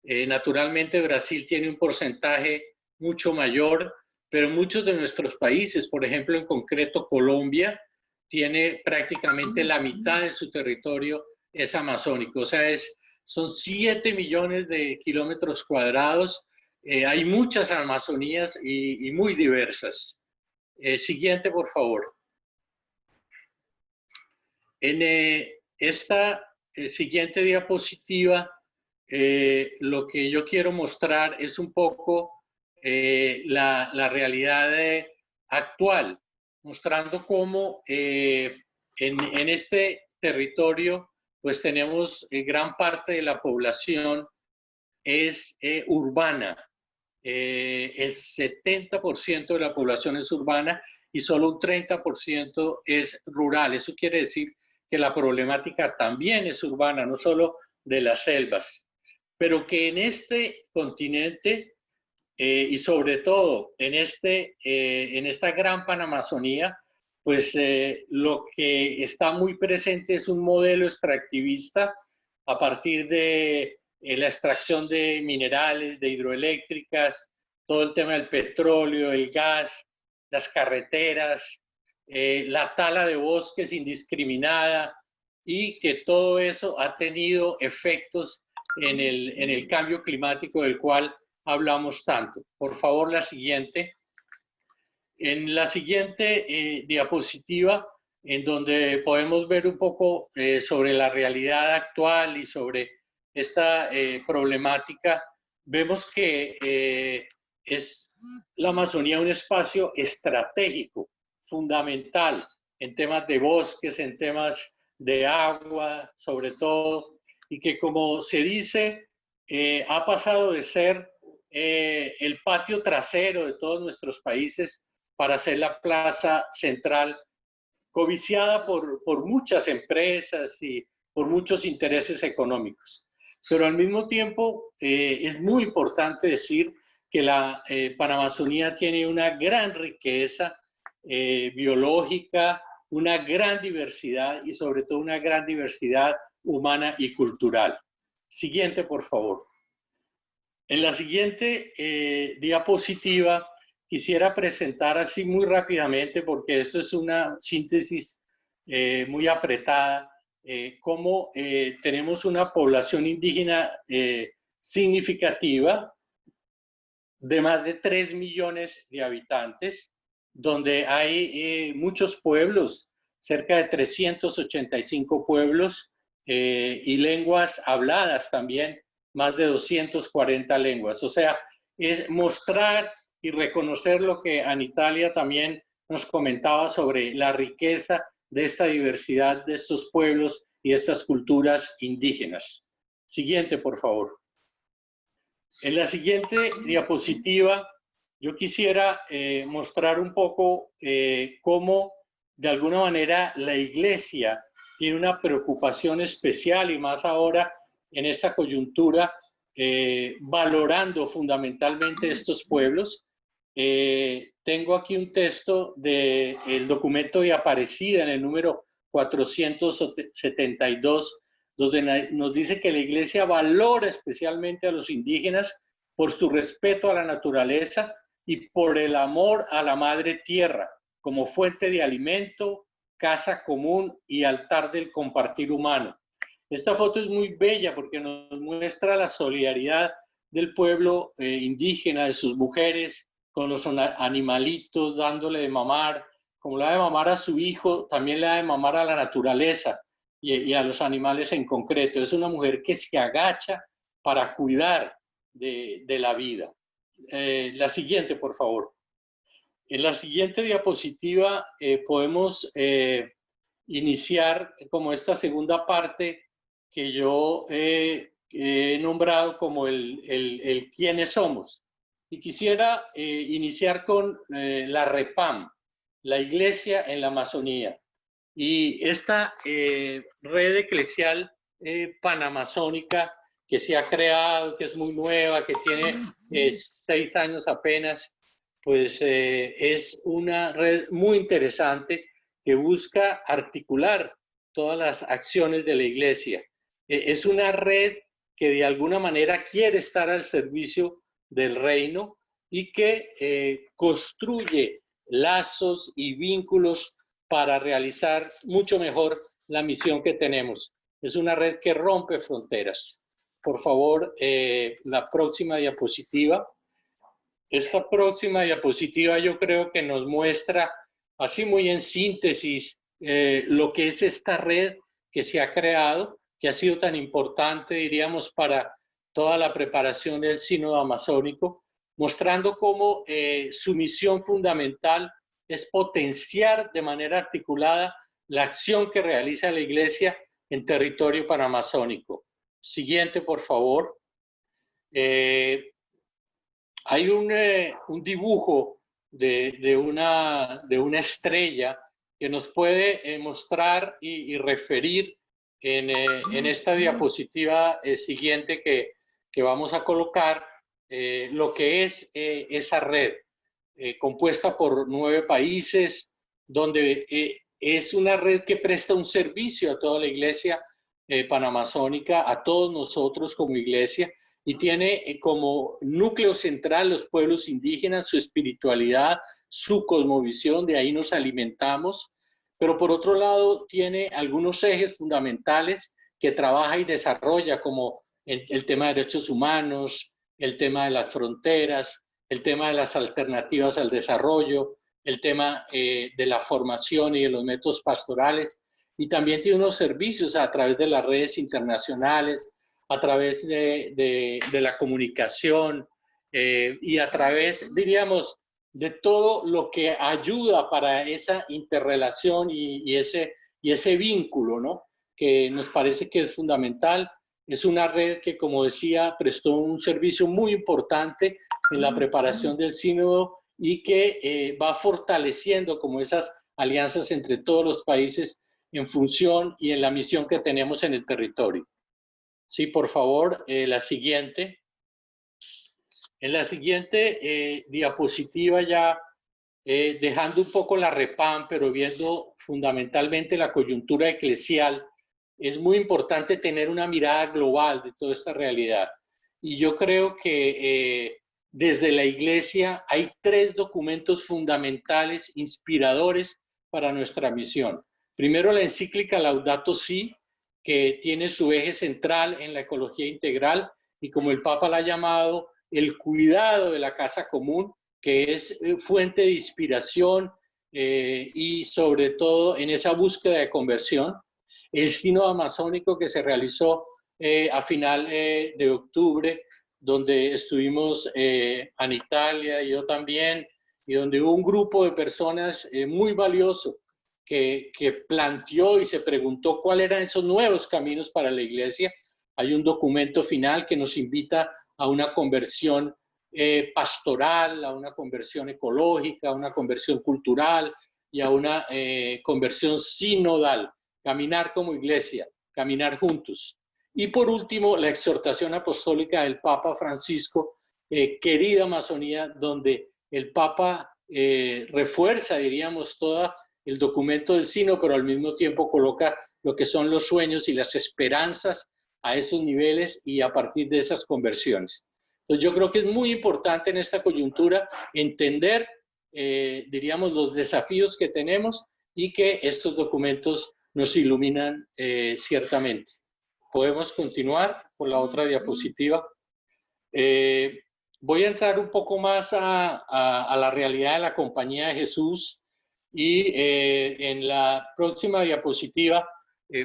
Naturalmente Brasil tiene un porcentaje mucho mayor, pero muchos de nuestros países, por ejemplo en concreto Colombia, tiene prácticamente la mitad de su territorio es amazónico, o sea, son 7 millones de kilómetros cuadrados. Hay muchas Amazonías y muy diversas. Siguiente, por favor. En esta siguiente diapositiva, lo que yo quiero mostrar es un poco la realidad actual, mostrando cómo en este territorio pues tenemos gran parte de la población es urbana. El 70% de la población es urbana y solo un 30% es rural. Eso quiere decir que la problemática también es urbana, no solo de las selvas, pero que en este continente y sobre todo en esta gran Panamazonía, pues lo que está muy presente es un modelo extractivista a partir de la extracción de minerales, de hidroeléctricas, todo el tema del petróleo, el gas, las carreteras, la tala de bosques indiscriminada, y que todo eso ha tenido efectos en el cambio climático del cual hablamos tanto. Por favor, la siguiente. En la siguiente diapositiva, en donde podemos ver un poco sobre la realidad actual y sobre esta problemática, vemos que es la Amazonía un espacio estratégico, fundamental, en temas de bosques, en temas de agua, sobre todo, y que, como se dice, ha pasado de ser el patio trasero de todos nuestros países para ser la plaza central, codiciada por muchas empresas y por muchos intereses económicos. Pero al mismo tiempo es muy importante decir que la Panamazonía tiene una gran riqueza biológica, una gran diversidad y sobre todo una gran diversidad humana y cultural. Siguiente, por favor. En la siguiente diapositiva quisiera presentar así muy rápidamente, porque esto es una síntesis muy apretada, cómo tenemos una población indígena significativa, de más de 3 millones de habitantes, donde hay muchos pueblos, cerca de 385 pueblos y lenguas habladas también, más de 240 lenguas. O sea, es mostrar y reconocer lo que Anitalia también nos comentaba sobre la riqueza de esta diversidad de estos pueblos y estas culturas indígenas. Siguiente, por favor. En la siguiente diapositiva, yo quisiera mostrar un poco cómo, de alguna manera, la Iglesia tiene una preocupación especial, y más ahora en esta coyuntura, valorando fundamentalmente estos pueblos. Tengo aquí un texto del documento de Aparecida, en el número 472, donde nos dice que la Iglesia valora especialmente a los indígenas por su respeto a la naturaleza y por el amor a la madre tierra, como fuente de alimento, casa común y altar del compartir humano. Esta foto es muy bella porque nos muestra la solidaridad del pueblo indígena, de sus mujeres, con los animalitos, dándole de mamar, como le da de mamar a su hijo, también le da de mamar a la naturaleza y a los animales en concreto. Es una mujer que se agacha para cuidar de la vida. La siguiente, por favor. En la siguiente diapositiva podemos iniciar como esta segunda parte que yo he nombrado como el quiénes somos. Y quisiera iniciar con la REPAM, la Iglesia en la Amazonía. Y esta red eclesial panamazónica que se ha creado, que es muy nueva, que tiene 6 años apenas, pues es una red muy interesante que busca articular todas las acciones de la Iglesia. Es una red que de alguna manera quiere estar al servicio del reino y que construye lazos y vínculos para realizar mucho mejor la misión que tenemos. Es una red que rompe fronteras. Por favor, la próxima diapositiva. Esta próxima diapositiva yo creo que nos muestra, así muy en síntesis, lo que es esta red que se ha creado, que ha sido tan importante, diríamos, para toda la preparación del Sínodo Amazónico, mostrando cómo su misión fundamental es potenciar de manera articulada la acción que realiza la Iglesia en territorio panamazónico. Siguiente, por favor. Hay un dibujo de una estrella que nos puede mostrar y referir en esta diapositiva siguiente que vamos a colocar lo que es esa red compuesta por 9 países, donde es una red que presta un servicio a toda la Iglesia panamazónica, a todos nosotros como Iglesia, y tiene como núcleo central los pueblos indígenas, su espiritualidad, su cosmovisión, de ahí nos alimentamos, pero por otro lado tiene algunos ejes fundamentales que trabaja y desarrolla, como el tema de derechos humanos, el tema de las fronteras, el tema de las alternativas al desarrollo, el tema de la formación y de los métodos pastorales, y también tiene unos servicios a través de las redes internacionales, a través de la comunicación y a través, diríamos, de todo lo que ayuda para esa interrelación y ese vínculo, ¿no? Que nos parece que es fundamental. Es una red que, como decía, prestó un servicio muy importante en la preparación del sínodo y que va fortaleciendo como esas alianzas entre todos los países en función y en la misión que tenemos en el territorio. Sí, por favor, la siguiente. En la siguiente diapositiva ya, dejando un poco la REPAM, pero viendo fundamentalmente la coyuntura eclesial, es muy importante tener una mirada global de toda esta realidad. Y yo creo que desde la Iglesia hay 3 documentos fundamentales, inspiradores para nuestra misión. Primero, la encíclica Laudato Si, que tiene su eje central en la ecología integral y, como el Papa la ha llamado, el cuidado de la casa común, que es fuente de inspiración y sobre todo en esa búsqueda de conversión. El sínodo amazónico que se realizó a final de octubre, donde estuvimos en Italia y yo también, y donde hubo un grupo de personas muy valioso que planteó y se preguntó cuáles eran esos nuevos caminos para la iglesia. Hay un documento final que nos invita a una conversión pastoral, a una conversión ecológica, a una conversión cultural y a una conversión sinodal. Caminar como iglesia, caminar juntos. Y por último, la exhortación apostólica del Papa Francisco, querida Amazonía, donde el Papa refuerza, diríamos, todo el documento del sínodo, pero al mismo tiempo coloca lo que son los sueños y las esperanzas a esos niveles y a partir de esas conversiones. Entonces yo creo que es muy importante en esta coyuntura entender, diríamos, los desafíos que tenemos y que estos documentos nos iluminan ciertamente. Podemos continuar con la otra diapositiva. Voy a entrar un poco más a la realidad de la Compañía de Jesús y en la próxima diapositiva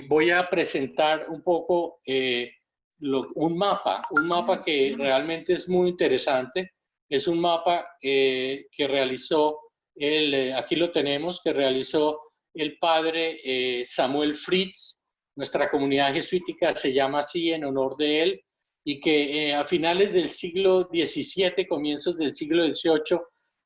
voy a presentar un poco un mapa que realmente es muy interesante. Es un mapa que realizó, aquí lo tenemos, que realizó el padre Samuel Fritz. Nuestra comunidad jesuítica se llama así en honor de él, y que a finales del siglo XVII, comienzos del siglo XVIII,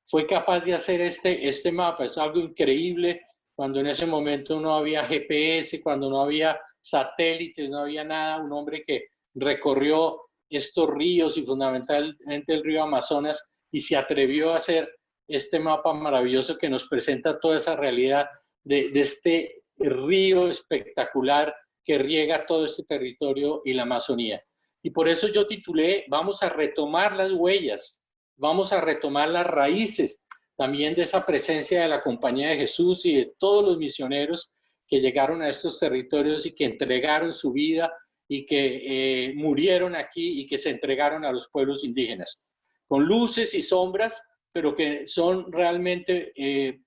fue capaz de hacer este mapa. Es algo increíble, cuando en ese momento no había GPS, cuando no había satélites, no había nada. Un hombre que recorrió estos ríos y fundamentalmente el río Amazonas y se atrevió a hacer este mapa maravilloso que nos presenta toda esa realidad de este río espectacular que riega todo este territorio y la Amazonía. Y por eso yo titulé, vamos a retomar las huellas, vamos a retomar las raíces también de esa presencia de la Compañía de Jesús y de todos los misioneros que llegaron a estos territorios y que entregaron su vida y que murieron aquí y que se entregaron a los pueblos indígenas, con luces y sombras, pero que son realmente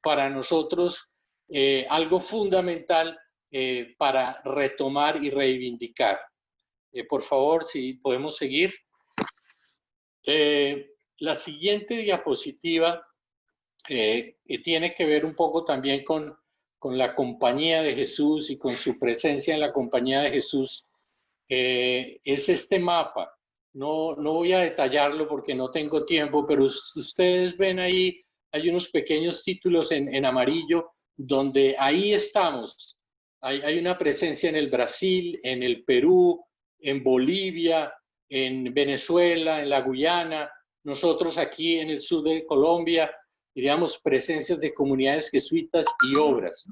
para nosotros algo fundamental para retomar y reivindicar. Por favor, si podemos seguir. La siguiente diapositiva tiene que ver un poco también con la Compañía de Jesús y con su presencia en la Compañía de Jesús. Es este mapa. No voy a detallarlo porque no tengo tiempo, pero ustedes ven ahí, hay unos pequeños títulos en amarillo, donde ahí estamos. Hay una presencia en el Brasil, en el Perú, en Bolivia, en Venezuela, en la Guyana. Nosotros aquí en el sur de Colombia, diríamos, presencias de comunidades jesuitas y obras.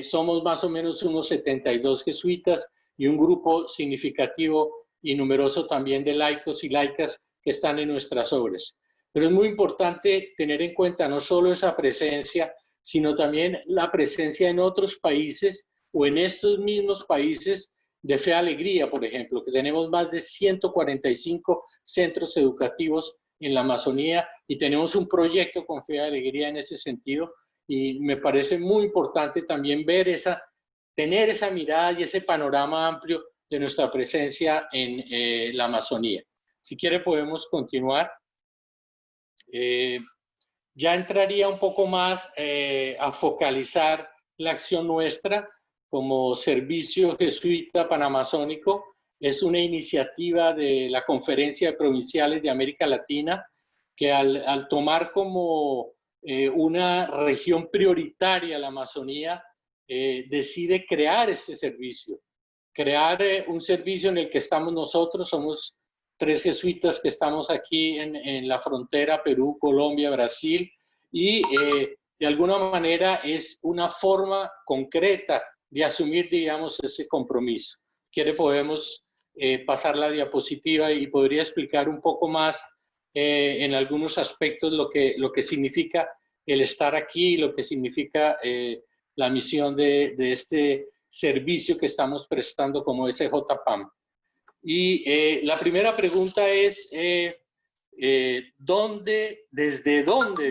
Somos más o menos unos 72 jesuitas y un grupo significativo y numeroso también de laicos y laicas que están en nuestras obras. Pero es muy importante tener en cuenta no solo esa presencia, sino también la presencia en otros países o en estos mismos países de Fe Alegría, por ejemplo, que tenemos más de 145 centros educativos en la Amazonía y tenemos un proyecto con Fe Alegría en ese sentido, y me parece muy importante también ver tener esa mirada y ese panorama amplio de nuestra presencia en la Amazonía. Si quiere podemos continuar. Ya entraría un poco más a focalizar la acción nuestra como Servicio Jesuita Panamazónico. Es una iniciativa de la Conferencia de Provinciales de América Latina que al tomar como una región prioritaria la Amazonía, decide crear este servicio. Crear un servicio en el que estamos nosotros, somos 3 jesuitas que estamos aquí en la frontera Perú, Colombia, Brasil, y de alguna manera es una forma concreta de asumir, digamos, ese compromiso. ¿Quiere? Podemos pasar la diapositiva y podría explicar un poco más en algunos aspectos lo que significa el estar aquí, lo que significa la misión de este servicio que estamos prestando como SJPAM. Y la primera pregunta es, desde dónde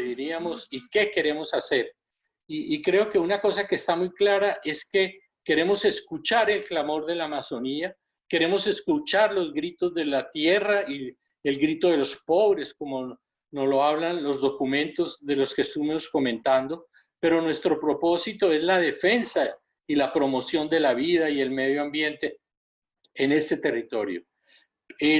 diríamos y qué queremos hacer. Y creo que una cosa que está muy clara es que queremos escuchar el clamor de la Amazonía, queremos escuchar los gritos de la tierra y el grito de los pobres, como nos lo hablan los documentos de los que estuvimos comentando, pero nuestro propósito es la defensa y la promoción de la vida y el medio ambiente en este territorio.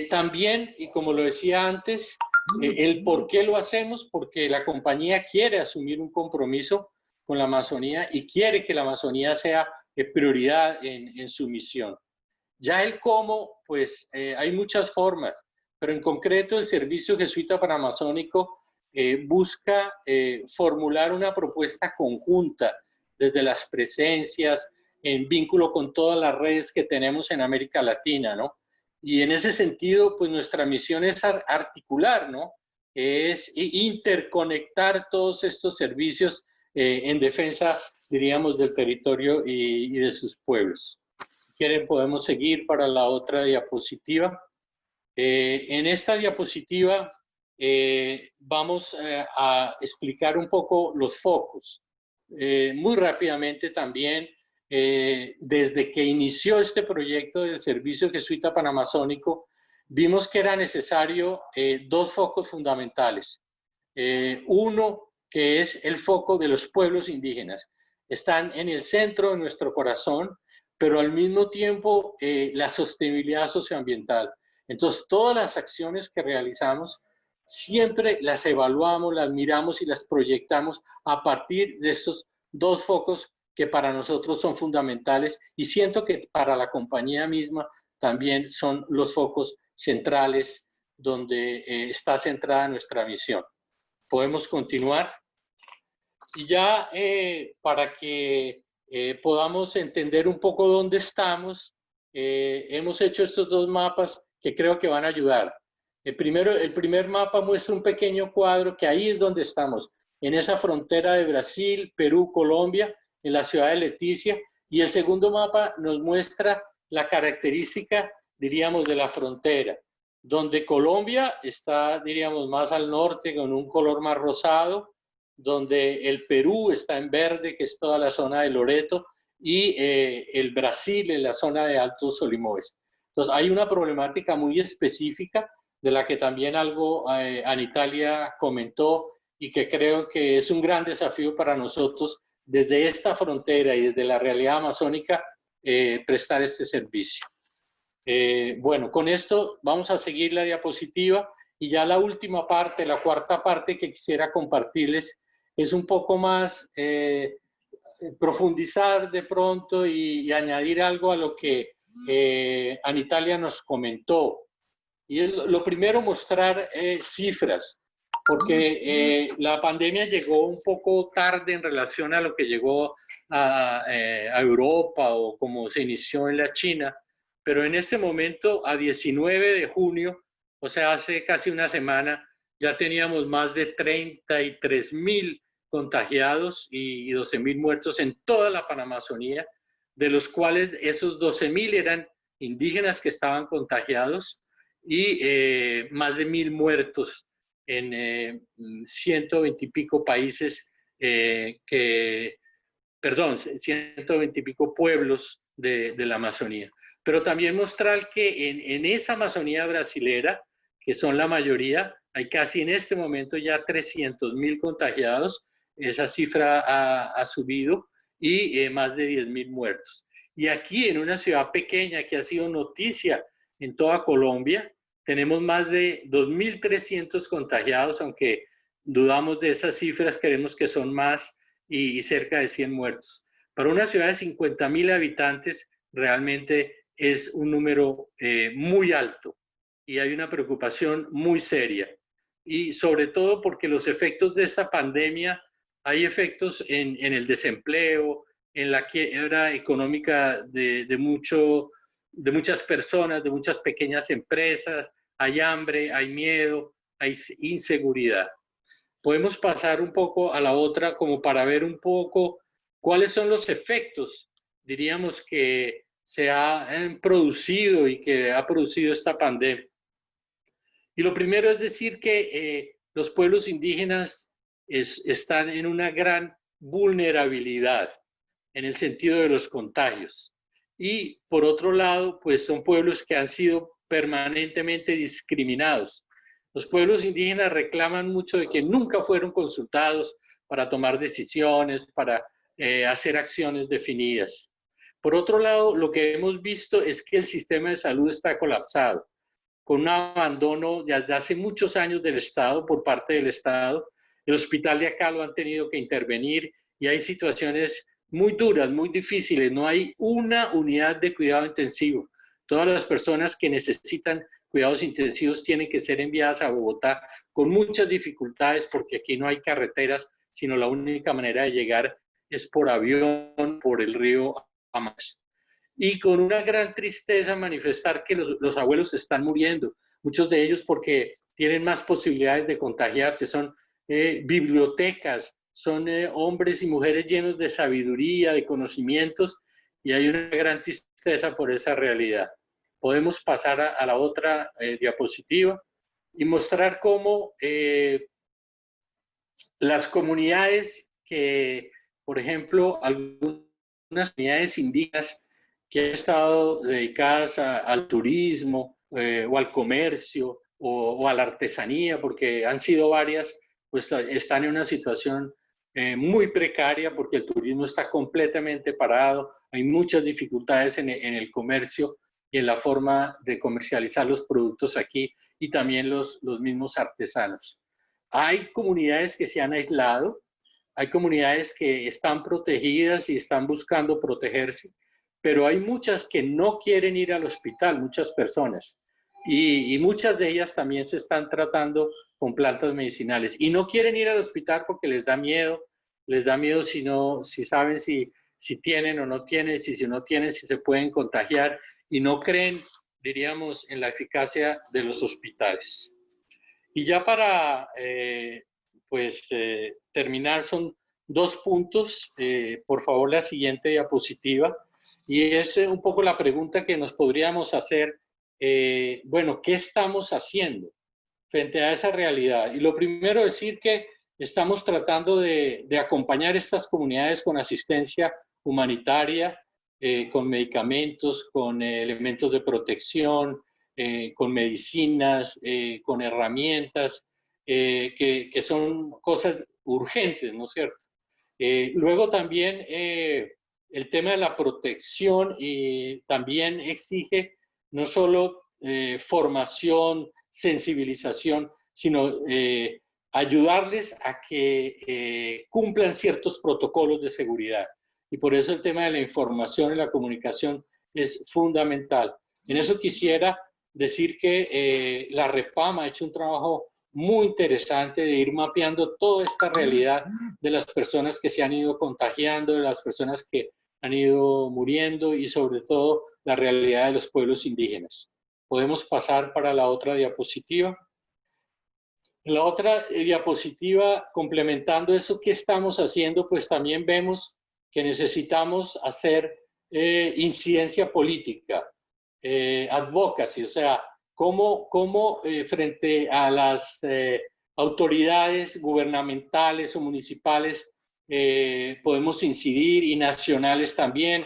También, y como lo decía antes, el por qué lo hacemos, porque la compañía quiere asumir un compromiso con la Amazonía y quiere que la Amazonía sea prioridad en su misión. Ya el cómo, pues hay muchas formas, pero en concreto el Servicio Jesuita Panamazónico busca formular una propuesta conjunta desde las presencias, en vínculo con todas las redes que tenemos en América Latina, ¿no? Y en ese sentido, pues nuestra misión es articular, ¿no? Es interconectar todos estos servicios en defensa, diríamos, del territorio y de sus pueblos. Si quieren, podemos seguir para la otra diapositiva. En esta diapositiva vamos a explicar un poco los focos. Muy rápidamente también, desde que inició este proyecto del Servicio Jesuita Panamazónico, vimos que era necesario dos focos fundamentales. Uno, que es el foco de los pueblos indígenas. Están en el centro de nuestro corazón, pero al mismo tiempo la sostenibilidad socioambiental. Entonces, todas las acciones que realizamos siempre las evaluamos, las miramos y las proyectamos a partir de estos dos focos que para nosotros son fundamentales y siento que para la compañía misma también son los focos centrales donde está centrada nuestra misión. Podemos continuar. Y ya para que podamos entender un poco dónde estamos, hemos hecho estos dos mapas que creo que van a ayudar. El primer mapa muestra un pequeño cuadro que ahí es donde estamos, en esa frontera de Brasil, Perú, Colombia, en la ciudad de Leticia. Y el segundo mapa nos muestra la característica, diríamos, de la frontera, donde Colombia está, diríamos, más al norte con un color más rosado, donde el Perú está en verde, que es toda la zona de Loreto, y el Brasil en la zona de Altos Solimões. Entonces, hay una problemática muy específica de la que también algo Anitalia comentó y que creo que es un gran desafío para nosotros desde esta frontera y desde la realidad amazónica prestar este servicio. Bueno, con esto vamos a seguir la diapositiva y ya la última parte, la cuarta parte que quisiera compartirles es un poco más profundizar de pronto y añadir algo a lo que Anitalia nos comentó. Y es lo primero, mostrar cifras, porque la pandemia llegó un poco tarde en relación a lo que llegó a Europa o como se inició en la China, pero en este momento, a 19 de junio, o sea, hace casi una semana, ya teníamos más de 33.000 contagiados y 12.000 muertos en toda la Panamazonía, de los cuales esos 12.000 eran indígenas que estaban contagiados y más de 1.000 muertos en 120 y pico países, 120 y pico pueblos de la Amazonía. Pero también mostrar que en esa Amazonía brasilera, que son la mayoría, hay casi en este momento ya 300.000 contagiados, esa cifra ha subido, y más de 10.000 muertos. Y aquí en una ciudad pequeña que ha sido noticia en toda Colombia, tenemos más de 2.300 contagiados, aunque dudamos de esas cifras, creemos que son más y cerca de 100 muertos. Para una ciudad de 50.000 habitantes, realmente es un número muy alto y hay una preocupación muy seria. Y sobre todo porque los efectos de esta pandemia, hay efectos en el desempleo, en la quiebra económica de muchas personas, de muchas pequeñas empresas, hay hambre, hay miedo, hay inseguridad. Podemos pasar un poco a la otra como para ver un poco cuáles son los efectos, diríamos, que se han producido y que ha producido esta pandemia. Y lo primero es decir que los pueblos indígenas están en una gran vulnerabilidad en el sentido de los contagios. Y por otro lado, pues son pueblos que han sido permanentemente discriminados. Los pueblos indígenas reclaman mucho de que nunca fueron consultados para tomar decisiones, para hacer acciones definidas. Por otro lado, lo que hemos visto es que el sistema de salud está colapsado, con un abandono desde hace muchos años del Estado, por parte del Estado. El hospital de acá lo han tenido que intervenir y hay situaciones muy duras, muy difíciles. No hay una unidad de cuidado intensivo. Todas las personas que necesitan cuidados intensivos tienen que ser enviadas a Bogotá con muchas dificultades porque aquí no hay carreteras, sino la única manera de llegar es por avión, por el río Amazonas. Y con una gran tristeza manifestar que los abuelos están muriendo, muchos de ellos porque tienen más posibilidades de contagiarse, son bibliotecas, son hombres y mujeres llenos de sabiduría, de conocimientos, y hay una gran tristeza por esa realidad. Podemos pasar a la otra diapositiva y mostrar cómo las comunidades que, por ejemplo, algunas comunidades indígenas que han estado dedicadas al turismo o al comercio o a la artesanía, porque han sido varias, pues están en una situación muy precaria porque el turismo está completamente parado, hay muchas dificultades en el comercio y en la forma de comercializar los productos aquí y también los mismos artesanos. Hay comunidades que se han aislado, hay comunidades que están protegidas y están buscando protegerse, pero hay muchas que no quieren ir al hospital, muchas personas, y muchas de ellas también se están tratando con plantas medicinales y no quieren ir al hospital porque les da miedo si saben si tienen o no tienen, si no tienen, si se pueden contagiar y no creen, diríamos, en la eficacia de los hospitales. Y ya para terminar, son 2 puntos, por favor la siguiente diapositiva, y es un poco la pregunta que nos podríamos hacer, bueno, ¿qué estamos haciendo frente a esa realidad? Y lo primero es decir que estamos tratando de acompañar estas comunidades con asistencia humanitaria, con medicamentos, con elementos de protección, con medicinas, con herramientas, que son cosas urgentes, ¿no es cierto? Luego también el tema de la protección también exige no solo formación, sensibilización, sino ayudarles a que cumplan ciertos protocolos de seguridad. Y por eso el tema de la información y la comunicación es fundamental. En eso quisiera decir que la REPAM ha hecho un trabajo muy interesante de ir mapeando toda esta realidad de las personas que se han ido contagiando, de las personas que han ido muriendo y sobre todo la realidad de los pueblos indígenas. Podemos pasar para la otra diapositiva. En la otra diapositiva, complementando eso, ¿qué estamos haciendo? Pues también vemos que necesitamos hacer incidencia política, advocacy, o sea, cómo frente a las autoridades gubernamentales o municipales podemos incidir y nacionales también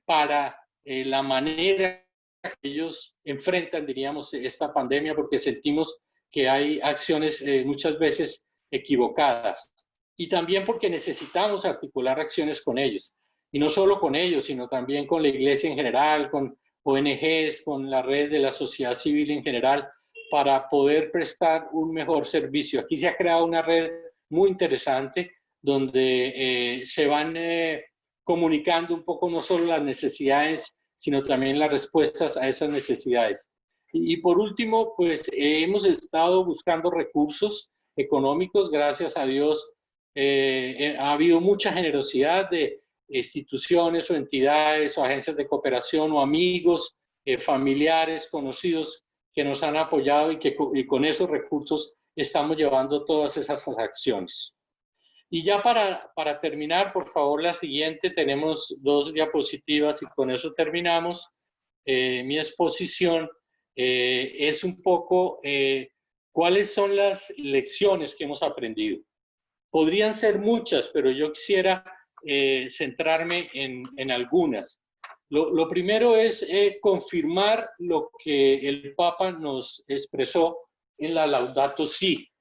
para la manera que ellos enfrentan, diríamos, esta pandemia, porque sentimos que hay acciones muchas veces equivocadas. Y también porque necesitamos articular acciones con ellos. Y no solo con ellos, sino también con la iglesia en general, con ONGs, con la red de la sociedad civil en general, para poder prestar un mejor servicio. Aquí se ha creado una red muy interesante donde se van comunicando un poco no solo las necesidades, sino también las respuestas a esas necesidades. Y por último, pues hemos estado buscando recursos económicos, gracias a Dios. Ha habido mucha generosidad de instituciones o entidades o agencias de cooperación o amigos, familiares, conocidos que nos han apoyado y con esos recursos estamos llevando todas esas acciones. Y ya para terminar, por favor, la siguiente, tenemos 2 diapositivas y con eso terminamos mi exposición. es un poco cuáles son las lecciones que hemos aprendido. Podrían ser muchas, pero yo quisiera centrarme en algunas. Lo primero es confirmar lo que el Papa nos expresó en la Laudato Si.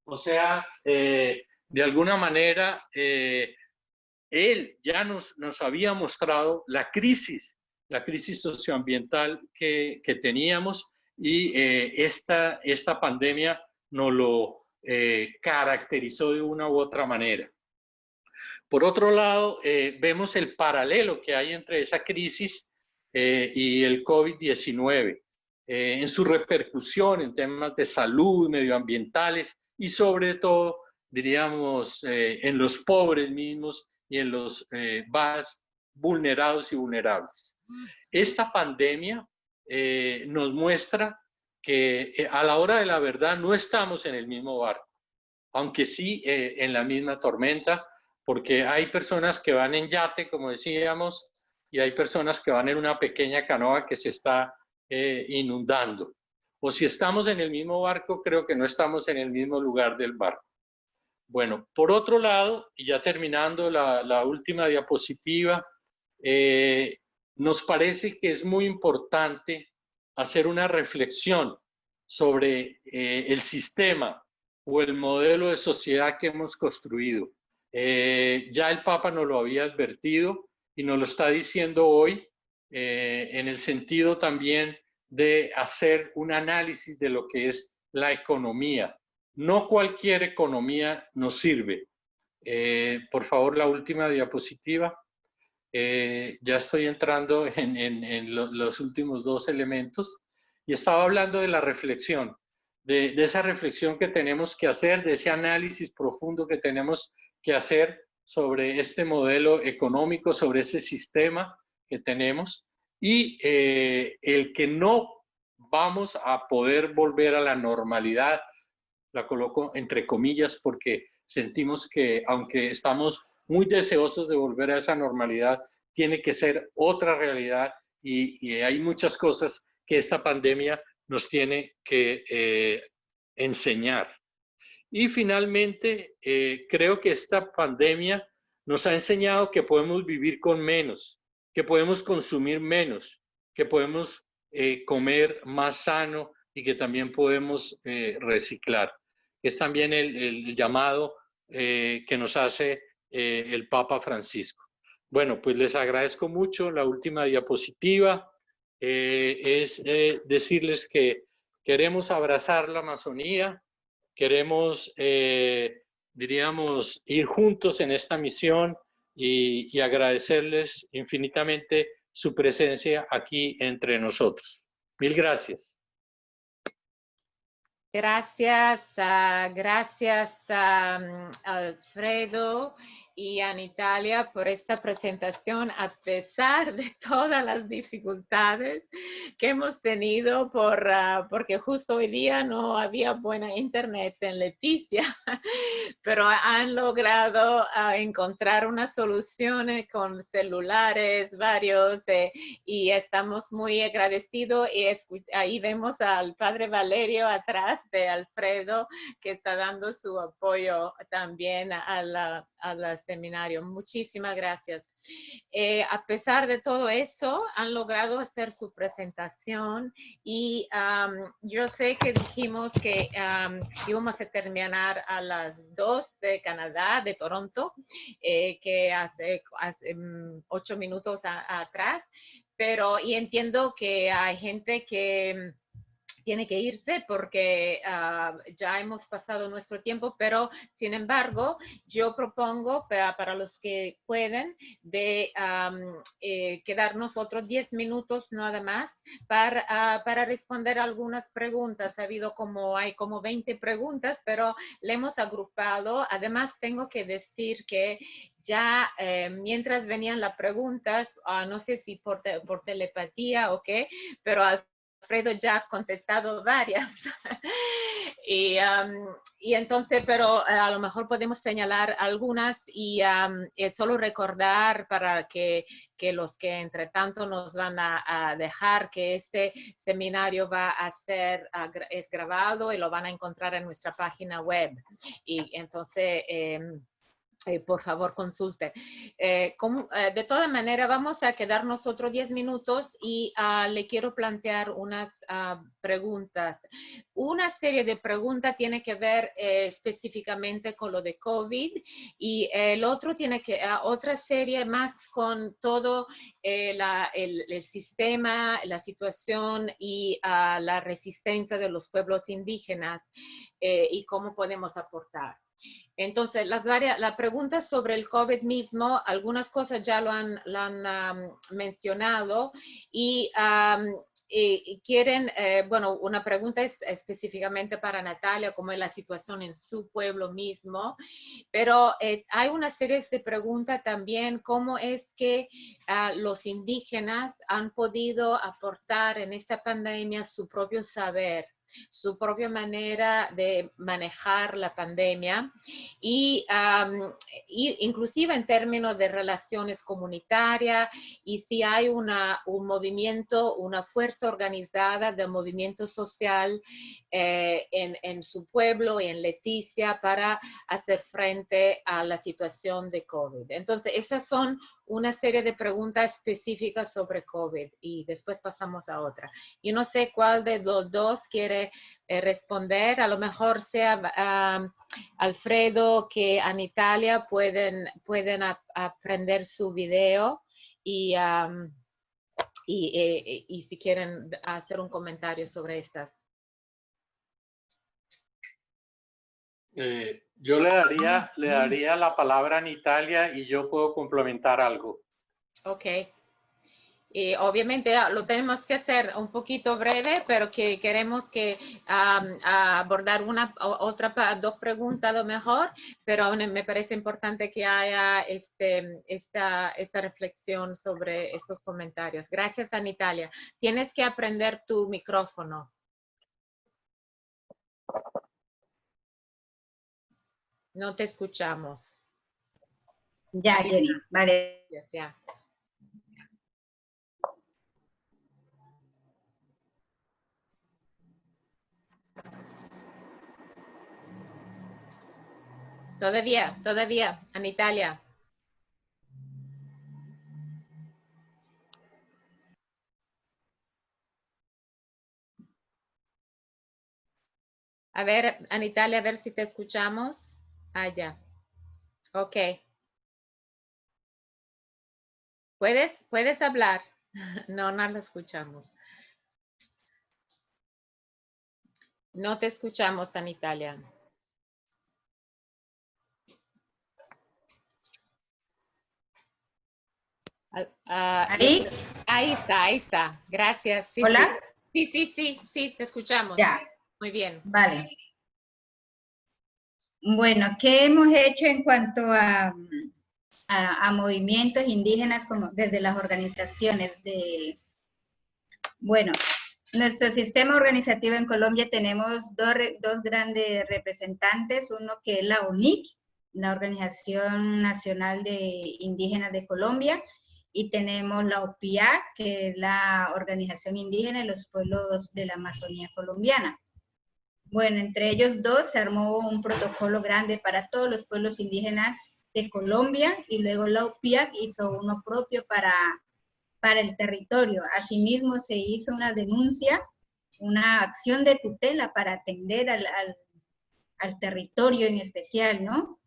O sea, de alguna manera, él ya nos había mostrado la crisis socioambiental que teníamos, y esta pandemia nos lo caracterizó de una u otra manera. Por otro lado, vemos el paralelo que hay entre esa crisis y el COVID-19 en su repercusión en temas de salud, medioambientales y sobre todo, diríamos, en los pobres mismos y en los más vulnerados y vulnerables. Esta pandemia nos muestra que a la hora de la verdad no estamos en el mismo barco, aunque sí en la misma tormenta, porque hay personas que van en yate, como decíamos, y hay personas que van en una pequeña canoa que se está inundando. O si estamos en el mismo barco, creo que no estamos en el mismo lugar del barco. Bueno, por otro lado, y ya terminando la última diapositiva, nos parece que es muy importante hacer una reflexión sobre el sistema o el modelo de sociedad que hemos construido. Ya el Papa nos lo había advertido y nos lo está diciendo hoy, en el sentido también de hacer un análisis de lo que es la economía. No cualquier economía nos sirve. Por favor, la última diapositiva. Ya estoy entrando en los últimos dos elementos y estaba hablando de la reflexión, de esa reflexión que tenemos que hacer, de ese análisis profundo que tenemos que hacer sobre este modelo económico, sobre ese sistema que tenemos, y el que no vamos a poder volver a la normalidad. La coloco entre comillas porque sentimos que, aunque estamos muy deseosos de volver a esa normalidad, tiene que ser otra realidad, y hay muchas cosas que esta pandemia nos tiene que enseñar. Y finalmente, creo que esta pandemia nos ha enseñado que podemos vivir con menos, que podemos consumir menos, que podemos comer más sano y que también podemos reciclar. Es también el llamado que nos hace el Papa Francisco. Bueno, pues les agradezco mucho. La última diapositiva es decirles que queremos abrazar la Amazonía, queremos, diríamos, ir juntos en esta misión y agradecerles infinitamente su presencia aquí entre nosotros. Mil gracias. Gracias, gracias Alfredo y a Natalia por esta presentación, a pesar de todas las dificultades que hemos tenido porque justo hoy día no había buena internet en Leticia, pero han logrado encontrar una solución con celulares varios y estamos muy agradecidos, y ahí vemos al padre Valerio atrás de Alfredo, que está dando su apoyo también al seminario. Muchísimas gracias. A pesar de todo eso, han logrado hacer su presentación, y yo sé que dijimos que íbamos a terminar a las 2 de Canadá, de Toronto, que hace 8 minutos atrás, y entiendo que hay gente que tiene que irse porque ya hemos pasado nuestro tiempo, pero sin embargo, yo propongo para los que pueden de quedarnos otros 10 minutos nada más para responder algunas preguntas. Hay como 20 preguntas, pero le hemos agrupado. Además, tengo que decir que ya mientras venían las preguntas, no sé si por telepatía o qué, pero Alfredo ya ha contestado varias. Y entonces, pero a lo mejor podemos señalar algunas y solo recordar para que los que entre tanto nos van a dejar que este seminario va a ser, es grabado y lo van a encontrar en nuestra página web. Y entonces, por favor, consulte. De toda manera, vamos a quedarnos otros 10 minutos y le quiero plantear unas preguntas. Una serie de preguntas tiene que ver específicamente con lo de COVID y el otro tiene que, otra serie más con todo el sistema, la situación y la resistencia de los pueblos indígenas y cómo podemos aportar. Entonces, la pregunta sobre el COVID mismo, algunas cosas ya lo han mencionado y quieren, bueno, una pregunta es específicamente para Natalia, cómo es la situación en su pueblo mismo, pero hay una serie de preguntas también, cómo es que los indígenas han podido aportar en esta pandemia su propio saber, su propia manera de manejar la pandemia y inclusive en términos de relaciones comunitarias y si hay un movimiento, una fuerza organizada de movimiento social en su pueblo y en Leticia para hacer frente a la situación de COVID. Entonces, esas son una serie de preguntas específicas sobre COVID y después pasamos a otra. Yo no sé cuál de los dos quiere responder, a lo mejor sea Alfredo que Anitalia pueden aprender su video y si quieren hacer un comentario sobre estas. Yo le daría la palabra a Natalia y yo puedo complementar algo. Ok. Y obviamente lo tenemos que hacer un poquito breve, pero que queremos que abordar dos preguntas a lo mejor, pero aún me parece importante que haya esta reflexión sobre estos comentarios. Gracias, Anitalia. Tienes que aprender tu micrófono. No te escuchamos. Ya, Jenny, vale. Ya. Todavía, Anitalia. A ver, Anitalia, a ver si te escuchamos. Ya. Ok. ¿Puedes hablar? No la escuchamos. No te escuchamos, Anitalia. ¿Ahí? Ahí está. Gracias. Sí, ¿Hola? Sí, te escuchamos. Ya. Muy bien. Vale. Bueno, ¿qué hemos hecho en cuanto a movimientos indígenas como desde las organizaciones de... Bueno, nuestro sistema organizativo en Colombia tenemos dos grandes representantes, uno que es la UNIC, la Organización Nacional de Indígenas de Colombia, y tenemos la OPIAC, que es la Organización Indígena de los Pueblos de la Amazonía Colombiana. Bueno, entre ellos dos se armó un protocolo grande para todos los pueblos indígenas de Colombia y luego la OPIAC hizo uno propio para el territorio. Asimismo, se hizo una denuncia, una acción de tutela para atender al territorio en especial, ¿no?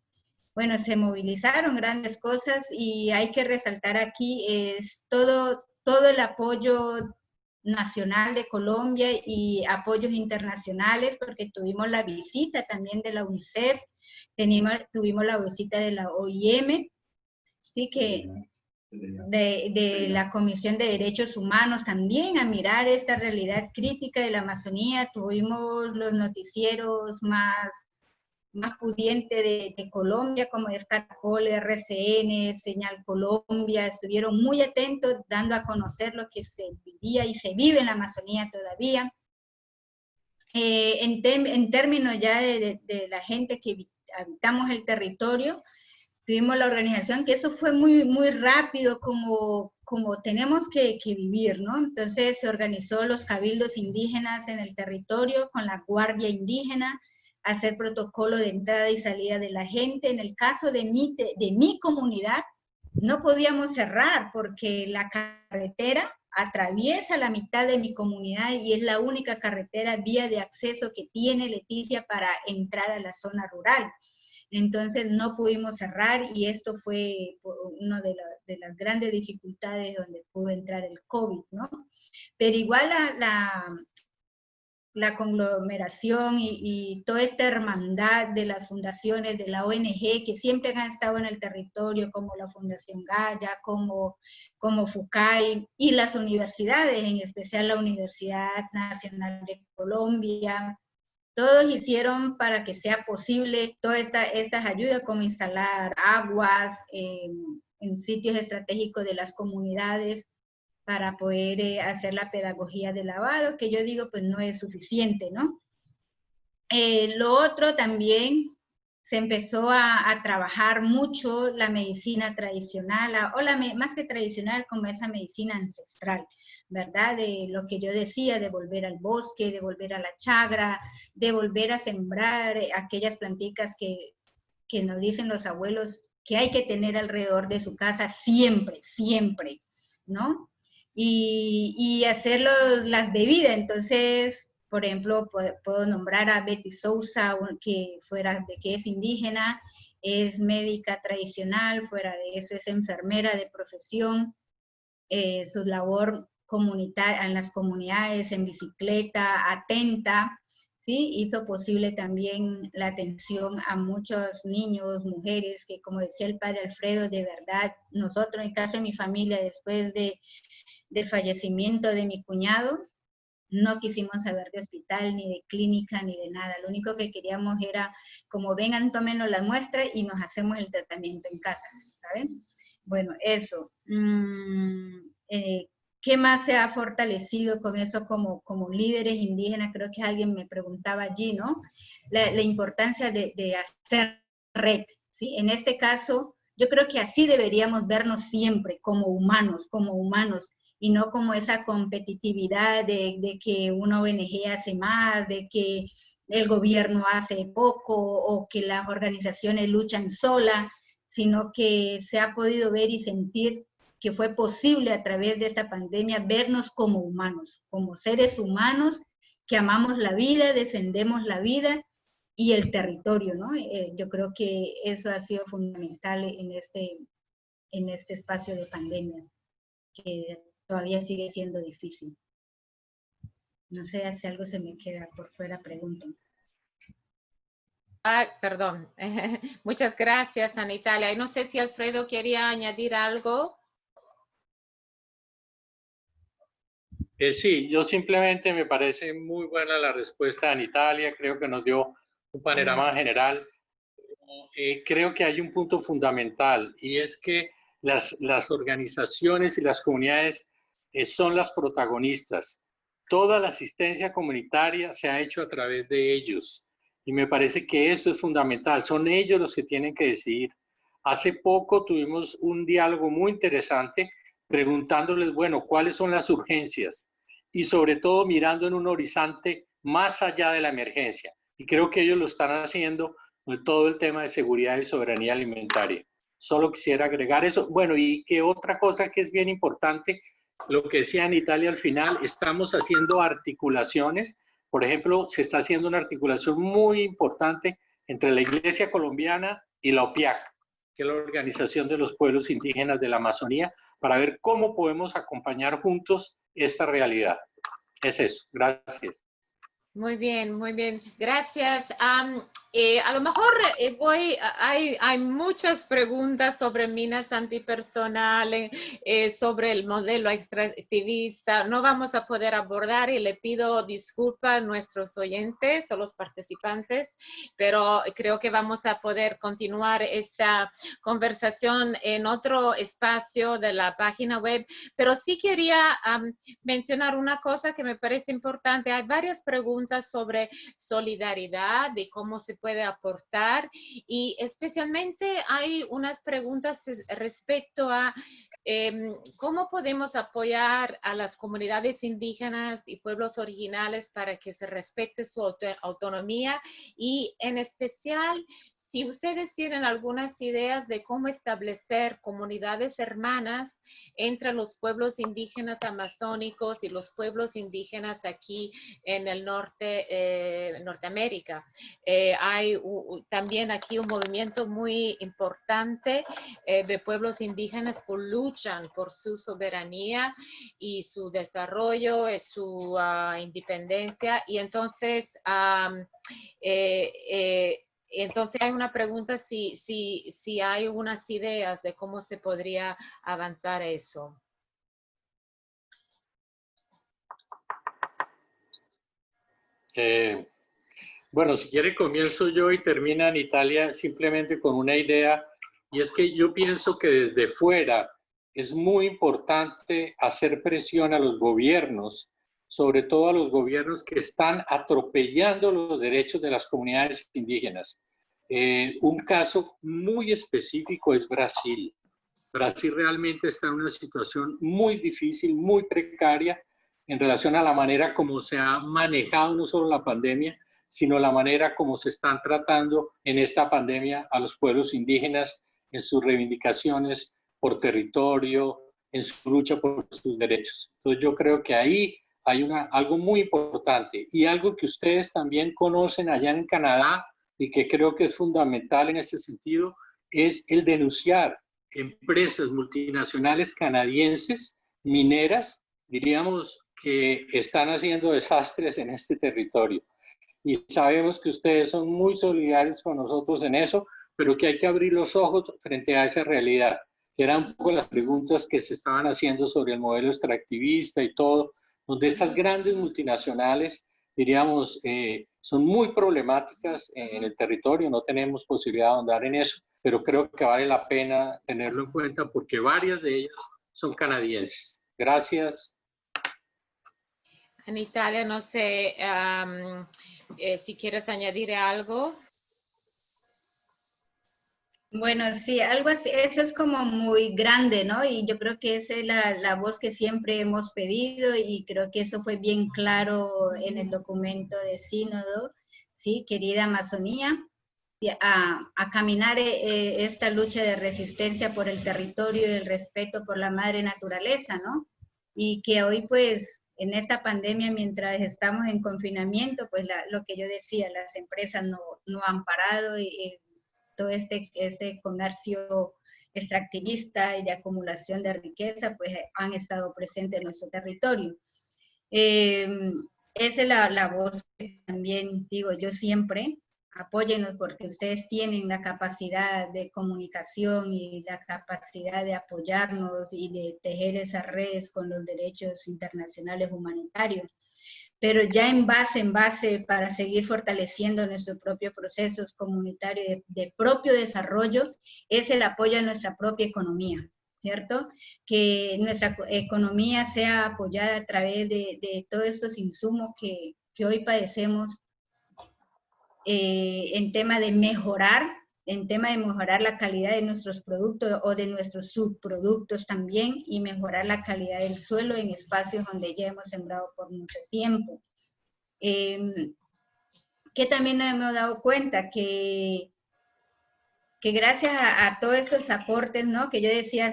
Bueno, se movilizaron grandes cosas y hay que resaltar aquí es todo el apoyo nacional de Colombia y apoyos internacionales, porque tuvimos la visita también de la UNICEF, tuvimos la visita de la OIM, sí que de la Comisión de Derechos Humanos también a mirar esta realidad crítica de la Amazonía. Tuvimos los noticieros más pudientes de Colombia, como es Caracol, RCN, Señal Colombia, estuvieron muy atentos dando a conocer lo que se vivía y se vive en la Amazonía todavía. En términos ya de la gente que habitamos el territorio, tuvimos la organización, que eso fue muy, muy rápido, como tenemos que vivir, ¿no? Entonces se organizó los cabildos indígenas en el territorio con la guardia indígena, hacer protocolo de entrada y salida de la gente. En el caso de mi comunidad, no podíamos cerrar porque la carretera atraviesa la mitad de mi comunidad y es la única carretera, vía de acceso que tiene Leticia para entrar a la zona rural. Entonces no pudimos cerrar y esto fue una de las grandes dificultades donde pudo entrar el COVID, ¿no? Pero igual la conglomeración y toda esta hermandad de las fundaciones de la ONG que siempre han estado en el territorio, como la Fundación Gaia, como FUCAI, y las universidades, en especial la Universidad Nacional de Colombia, todos hicieron para que sea posible todas estas ayudas, como instalar aguas en sitios estratégicos de las comunidades para poder hacer la pedagogía de lavado, que yo digo pues no es suficiente, ¿no? Lo otro también, se empezó a trabajar mucho la medicina tradicional, más que tradicional, como esa medicina ancestral, ¿verdad? De lo que yo decía, de volver al bosque, de volver a la chagra, de volver a sembrar aquellas plantitas que nos dicen los abuelos que hay que tener alrededor de su casa siempre, siempre, ¿no? Y hacer las bebidas. Entonces, por ejemplo, puedo nombrar a Betty Sousa, que es indígena, es médica tradicional, fuera de eso es enfermera de profesión, su labor comunitaria en las comunidades, en bicicleta, atenta, ¿sí? Hizo posible también la atención a muchos niños, mujeres, que como decía el padre Alfredo, de verdad, nosotros en caso de mi familia, después del fallecimiento de mi cuñado, no quisimos saber de hospital, ni de clínica, ni de nada. Lo único que queríamos era, como vengan, tómenos la muestra y nos hacemos el tratamiento en casa, ¿saben? Bueno, eso. ¿Qué más se ha fortalecido con eso como líderes indígenas? Creo que alguien me preguntaba allí, ¿no? La importancia de hacer red, ¿sí? En este caso, yo creo que así deberíamos vernos siempre, como humanos, y no como esa competitividad de que una ONG hace más, de que el gobierno hace poco o que las organizaciones luchan sola, sino que se ha podido ver y sentir que fue posible a través de esta pandemia vernos como humanos, como seres humanos que amamos la vida, defendemos la vida y el territorio, ¿no? Yo creo que eso ha sido fundamental en este espacio de pandemia, que todavía sigue siendo difícil. No sé si algo se me queda por fuera, pregunten. Perdón. Muchas gracias, Ana Italia. No sé si Alfredo quería añadir algo. Sí, yo simplemente me parece muy buena la respuesta de Ana Italia. Creo que nos dio un panorama general. Creo que hay un punto fundamental y es que las organizaciones y las comunidades son las protagonistas. Toda la asistencia comunitaria se ha hecho a través de ellos y me parece que eso es fundamental. Son ellos los que tienen que decidir. Hace poco tuvimos un diálogo muy interesante preguntándoles, bueno, ¿cuáles son las urgencias? Y sobre todo mirando en un horizonte más allá de la emergencia. Y creo que ellos lo están haciendo con todo el tema de seguridad y soberanía alimentaria. Solo quisiera agregar eso. Bueno, y que otra cosa que es bien importante, lo que decía en Italia al final, estamos haciendo articulaciones. Por ejemplo, se está haciendo una articulación muy importante entre la Iglesia colombiana y la OPIAC, que es la Organización de los Pueblos Indígenas de la Amazonía, para ver cómo podemos acompañar juntos esta realidad. Es eso. Gracias. Muy bien, muy bien. Gracias. A lo mejor hay muchas preguntas sobre minas antipersonales, sobre el modelo extractivista. No vamos a poder abordar y le pido disculpas a nuestros oyentes o los participantes, pero creo que vamos a poder continuar esta conversación en otro espacio de la página web. Pero sí quería mencionar una cosa que me parece importante. Hay varias preguntas sobre solidaridad, de cómo se puede aportar, y especialmente hay unas preguntas respecto a cómo podemos apoyar a las comunidades indígenas y pueblos originales para que se respete su autonomía, y en especial si ustedes tienen algunas ideas de cómo establecer comunidades hermanas entre los pueblos indígenas amazónicos y los pueblos indígenas aquí en el norte, Norteamérica. Hay también aquí un movimiento muy importante de pueblos indígenas que luchan por su soberanía y su desarrollo, su independencia, y entonces entonces hay una pregunta si hay unas ideas de cómo se podría avanzar eso. Bueno, si quiere comienzo yo y termina en Italia simplemente con una idea, y es que yo pienso que desde fuera es muy importante hacer presión a los gobiernos, sobre todo a los gobiernos que están atropellando los derechos de las comunidades indígenas. Un caso muy específico es Brasil. Brasil realmente está en una situación muy difícil, muy precaria en relación a la manera como se ha manejado no solo la pandemia, sino la manera como se están tratando en esta pandemia a los pueblos indígenas en sus reivindicaciones por territorio, en su lucha por sus derechos. Entonces yo creo que ahí hay algo muy importante y algo que ustedes también conocen allá en Canadá y que creo que es fundamental en este sentido, es el denunciar empresas multinacionales canadienses, mineras, diríamos, que están haciendo desastres en este territorio. Y sabemos que ustedes son muy solidarios con nosotros en eso, pero que hay que abrir los ojos frente a esa realidad. Eran un poco las preguntas que se estaban haciendo sobre el modelo extractivista y todo, donde estas grandes multinacionales, diríamos, son muy problemáticas en el territorio, no tenemos posibilidad de ahondar en eso, pero creo que vale la pena tenerlo en cuenta porque varias de ellas son canadienses. Gracias. En Italia, no sé si quieres añadir algo. Bueno, sí, algo así, eso es como muy grande, ¿no? Y yo creo que esa es la voz que siempre hemos pedido y creo que eso fue bien claro en el documento de sínodo, ¿sí? Querida Amazonía, a caminar esta lucha de resistencia por el territorio y el respeto por la madre naturaleza, ¿no? Y que hoy, pues, en esta pandemia, mientras estamos en confinamiento, pues lo que yo decía, las empresas no han parado y todo este comercio extractivista y de acumulación de riqueza, pues han estado presentes en nuestro territorio. Esa es la voz que también digo yo siempre, apóyennos porque ustedes tienen la capacidad de comunicación y la capacidad de apoyarnos y de tejer esas redes con los derechos internacionales humanitarios. Pero ya en base, para seguir fortaleciendo nuestros propios procesos comunitarios de propio desarrollo, es el apoyo a nuestra propia economía, ¿cierto? Que nuestra economía sea apoyada a través de todos estos insumos que hoy padecemos en tema de mejorar la calidad de nuestros productos o de nuestros subproductos también y mejorar la calidad del suelo en espacios donde ya hemos sembrado por mucho tiempo. Que también hemos dado cuenta que gracias a todos estos aportes, ¿no? Que yo decía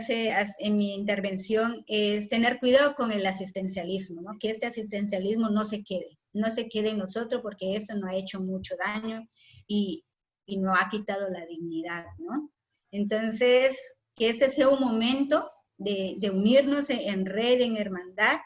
en mi intervención, es tener cuidado con el asistencialismo, ¿no? Que este asistencialismo no se quede en nosotros porque eso nos ha hecho mucho daño y nos ha quitado la dignidad, ¿no? Entonces, que este sea un momento de unirnos en red, en hermandad,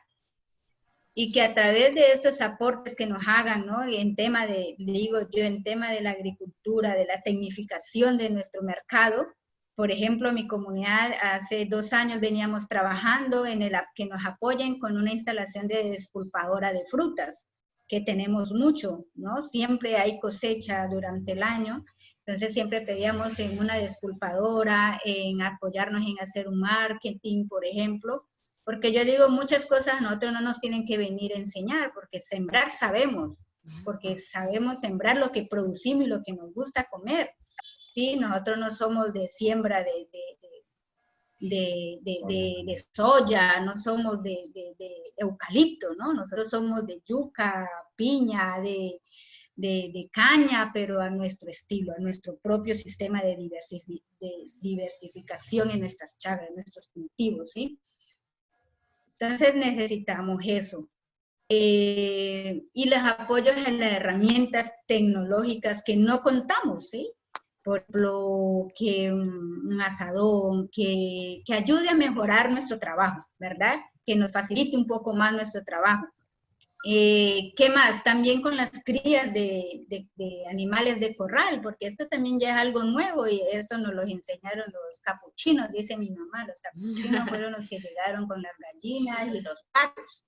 y que a través de estos aportes que nos hagan, ¿no? En tema de, digo yo, en tema de la agricultura, de la tecnificación de nuestro mercado. Por ejemplo, mi comunidad hace 2 años veníamos trabajando en que nos apoyen con una instalación de despulpadora de frutas, que tenemos mucho, ¿no? Siempre hay cosecha durante el año, entonces siempre pedíamos en una despulpadora, en apoyarnos en hacer un marketing, por ejemplo, porque yo digo, muchas cosas a nosotros no nos tienen que venir a enseñar, porque sembrar sabemos, porque sabemos sembrar lo que producimos y lo que nos gusta comer. ¿Sí? Nosotros no somos de siembra de soya, no somos de eucalipto, ¿no? Nosotros somos de yuca, piña, de caña, pero a nuestro estilo, a nuestro propio sistema de diversificación en nuestras chacras, en nuestros cultivos, ¿sí? Entonces necesitamos eso. Y los apoyos en las herramientas tecnológicas que no contamos, ¿sí? Por ejemplo, que un asadón, que ayude a mejorar nuestro trabajo, ¿verdad? Que nos facilite un poco más nuestro trabajo. ¿Qué más? También con las crías de animales de corral, porque esto también ya es algo nuevo y eso nos lo enseñaron los capuchinos, dice mi mamá. Los capuchinos fueron los que llegaron con las gallinas y los patos,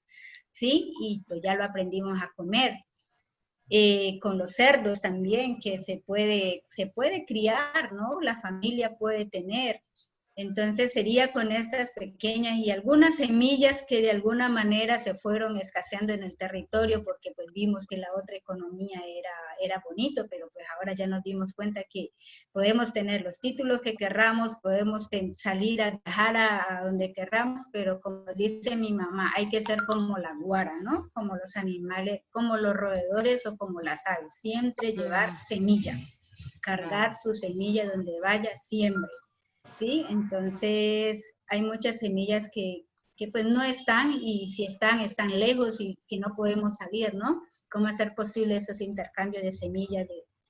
¿sí? Y pues ya lo aprendimos a comer. Con los cerdos también, que se puede criar, ¿no? La familia puede tener. Entonces sería con estas pequeñas y algunas semillas que de alguna manera se fueron escaseando en el territorio porque pues vimos que la otra economía era bonito, pero pues ahora ya nos dimos cuenta que podemos tener los títulos que querramos, podemos salir a viajar a donde querramos, pero como dice mi mamá, hay que ser como la guara, ¿no? Como los animales, como los roedores o como las aves, siempre llevar semilla, cargar su semilla donde vaya siempre. ¿Sí? Entonces, hay muchas semillas que pues no están, y si están lejos y que no podemos salir, ¿no? ¿Cómo hacer posible esos intercambios de semillas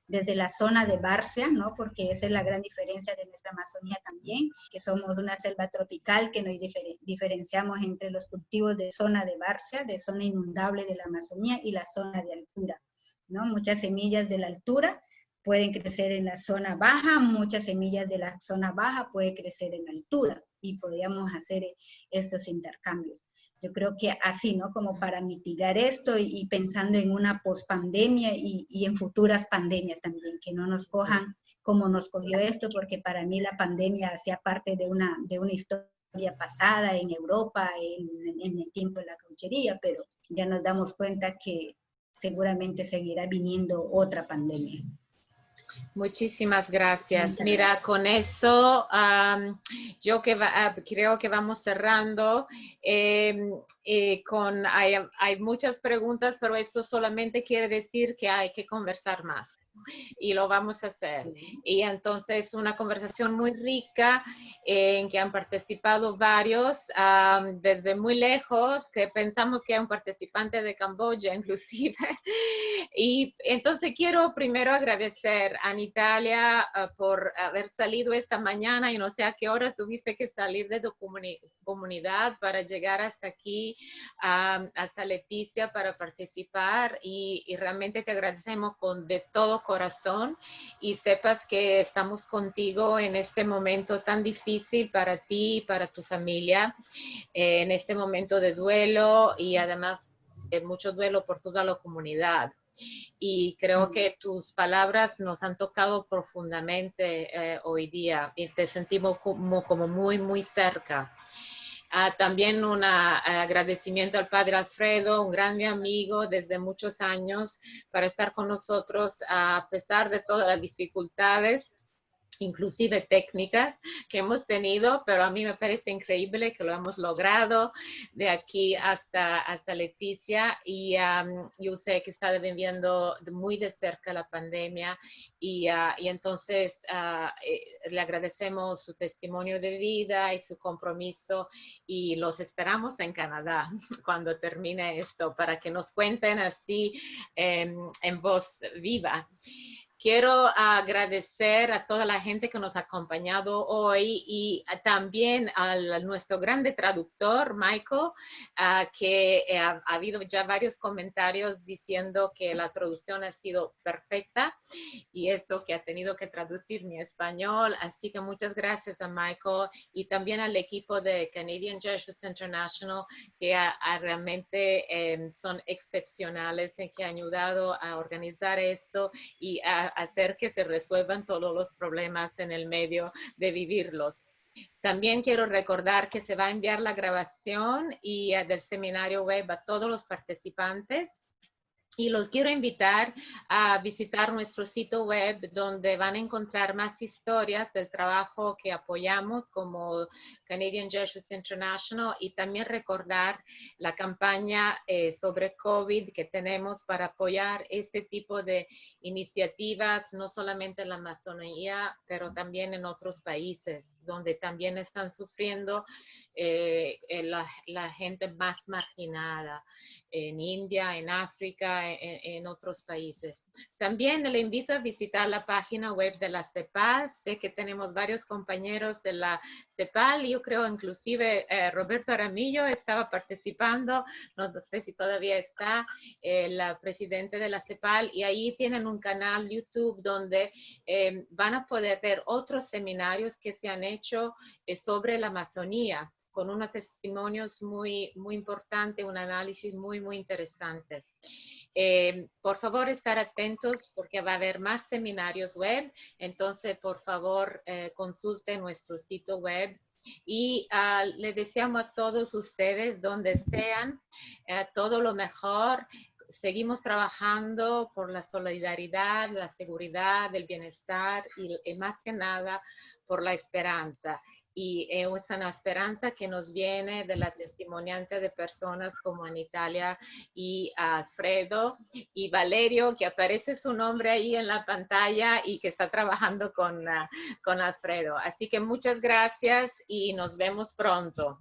desde la zona de Barcia, ¿no? Porque esa es la gran diferencia de nuestra Amazonía también, que somos una selva tropical, que nos diferenciamos entre los cultivos de zona de Barcia, de zona inundable de la Amazonía, y la zona de altura, ¿no? Muchas semillas de la altura pueden crecer en la zona baja, muchas semillas de la zona baja pueden crecer en altura, y podríamos hacer estos intercambios. Yo creo que así, ¿no? Como para mitigar esto y pensando en una pospandemia y en futuras pandemias también, que no nos cojan como nos cogió esto, porque para mí la pandemia hacía parte de una historia pasada en Europa, en el tiempo de la cauchería, pero ya nos damos cuenta que seguramente seguirá viniendo otra pandemia. Muchísimas gracias. Mira, con eso yo creo que vamos cerrando. Hay muchas preguntas, pero esto solamente quiere decir que hay que conversar más. Y lo vamos a hacer. Y entonces una conversación muy rica en que han participado varios desde muy lejos, que pensamos que hay un participante de Camboya inclusive. Y entonces quiero primero agradecer a Natalia por haber salido esta mañana. Y no sé a qué hora tuviste que salir de tu comunidad para llegar hasta aquí, hasta Leticia, para participar, y realmente te agradecemos de todo corazón, y sepas que estamos contigo en este momento tan difícil para ti y para tu familia, en este momento de duelo, y además de mucho duelo por toda la comunidad. Y creo que tus palabras nos han tocado profundamente hoy día, y te sentimos como muy, muy cerca. También un agradecimiento al Padre Alfredo, un grande amigo desde muchos años, para estar con nosotros a pesar de todas las dificultades, inclusive técnicas, que hemos tenido, pero a mí me parece increíble que lo hemos logrado de aquí hasta Leticia, y yo sé que está viviendo muy de cerca la pandemia, y entonces le agradecemos su testimonio de vida y su compromiso, y los esperamos en Canadá cuando termine esto, para que nos cuenten así en voz viva. Quiero agradecer a toda la gente que nos ha acompañado hoy y también a nuestro grande traductor, Michael, que ha habido ya varios comentarios diciendo que la traducción ha sido perfecta y eso que ha tenido que traducir mi español. Así que muchas gracias a Michael y también al equipo de Canadian Jesuits International que realmente son excepcionales y que han ayudado a organizar esto y a hacer que se resuelvan todos los problemas en el medio de vivirlos. También quiero recordar que se va a enviar la grabación y del seminario web a todos los participantes. Y los quiero invitar a visitar nuestro sitio web donde van a encontrar más historias del trabajo que apoyamos como Canadian Jesuits International y también recordar la campaña sobre COVID que tenemos para apoyar este tipo de iniciativas, no solamente en la Amazonía, pero también en otros países donde también están sufriendo la gente más marginada, en India, en África, en otros países. También le invito a visitar la página web de la CEPAL. Sé que tenemos varios compañeros de la CEPAL. Yo creo inclusive Roberto Aramillo estaba participando, no sé si todavía está, la presidenta de la CEPAL, y ahí tienen un canal YouTube donde van a poder ver otros seminarios que se han hecho sobre la Amazonía, con unos testimonios muy importantes, un análisis muy interesante. Por favor, estar atentos porque va a haber más seminarios web, entonces por favor consulte nuestro sitio web y le deseamos a todos ustedes, donde sean, todo lo mejor. Seguimos trabajando por la solidaridad, la seguridad, el bienestar y más que nada por la esperanza. Y es una esperanza que nos viene de la testimonianza de personas como Anitalia y Alfredo y Valerio, que aparece su nombre ahí en la pantalla y que está trabajando con Alfredo. Así que muchas gracias y nos vemos pronto.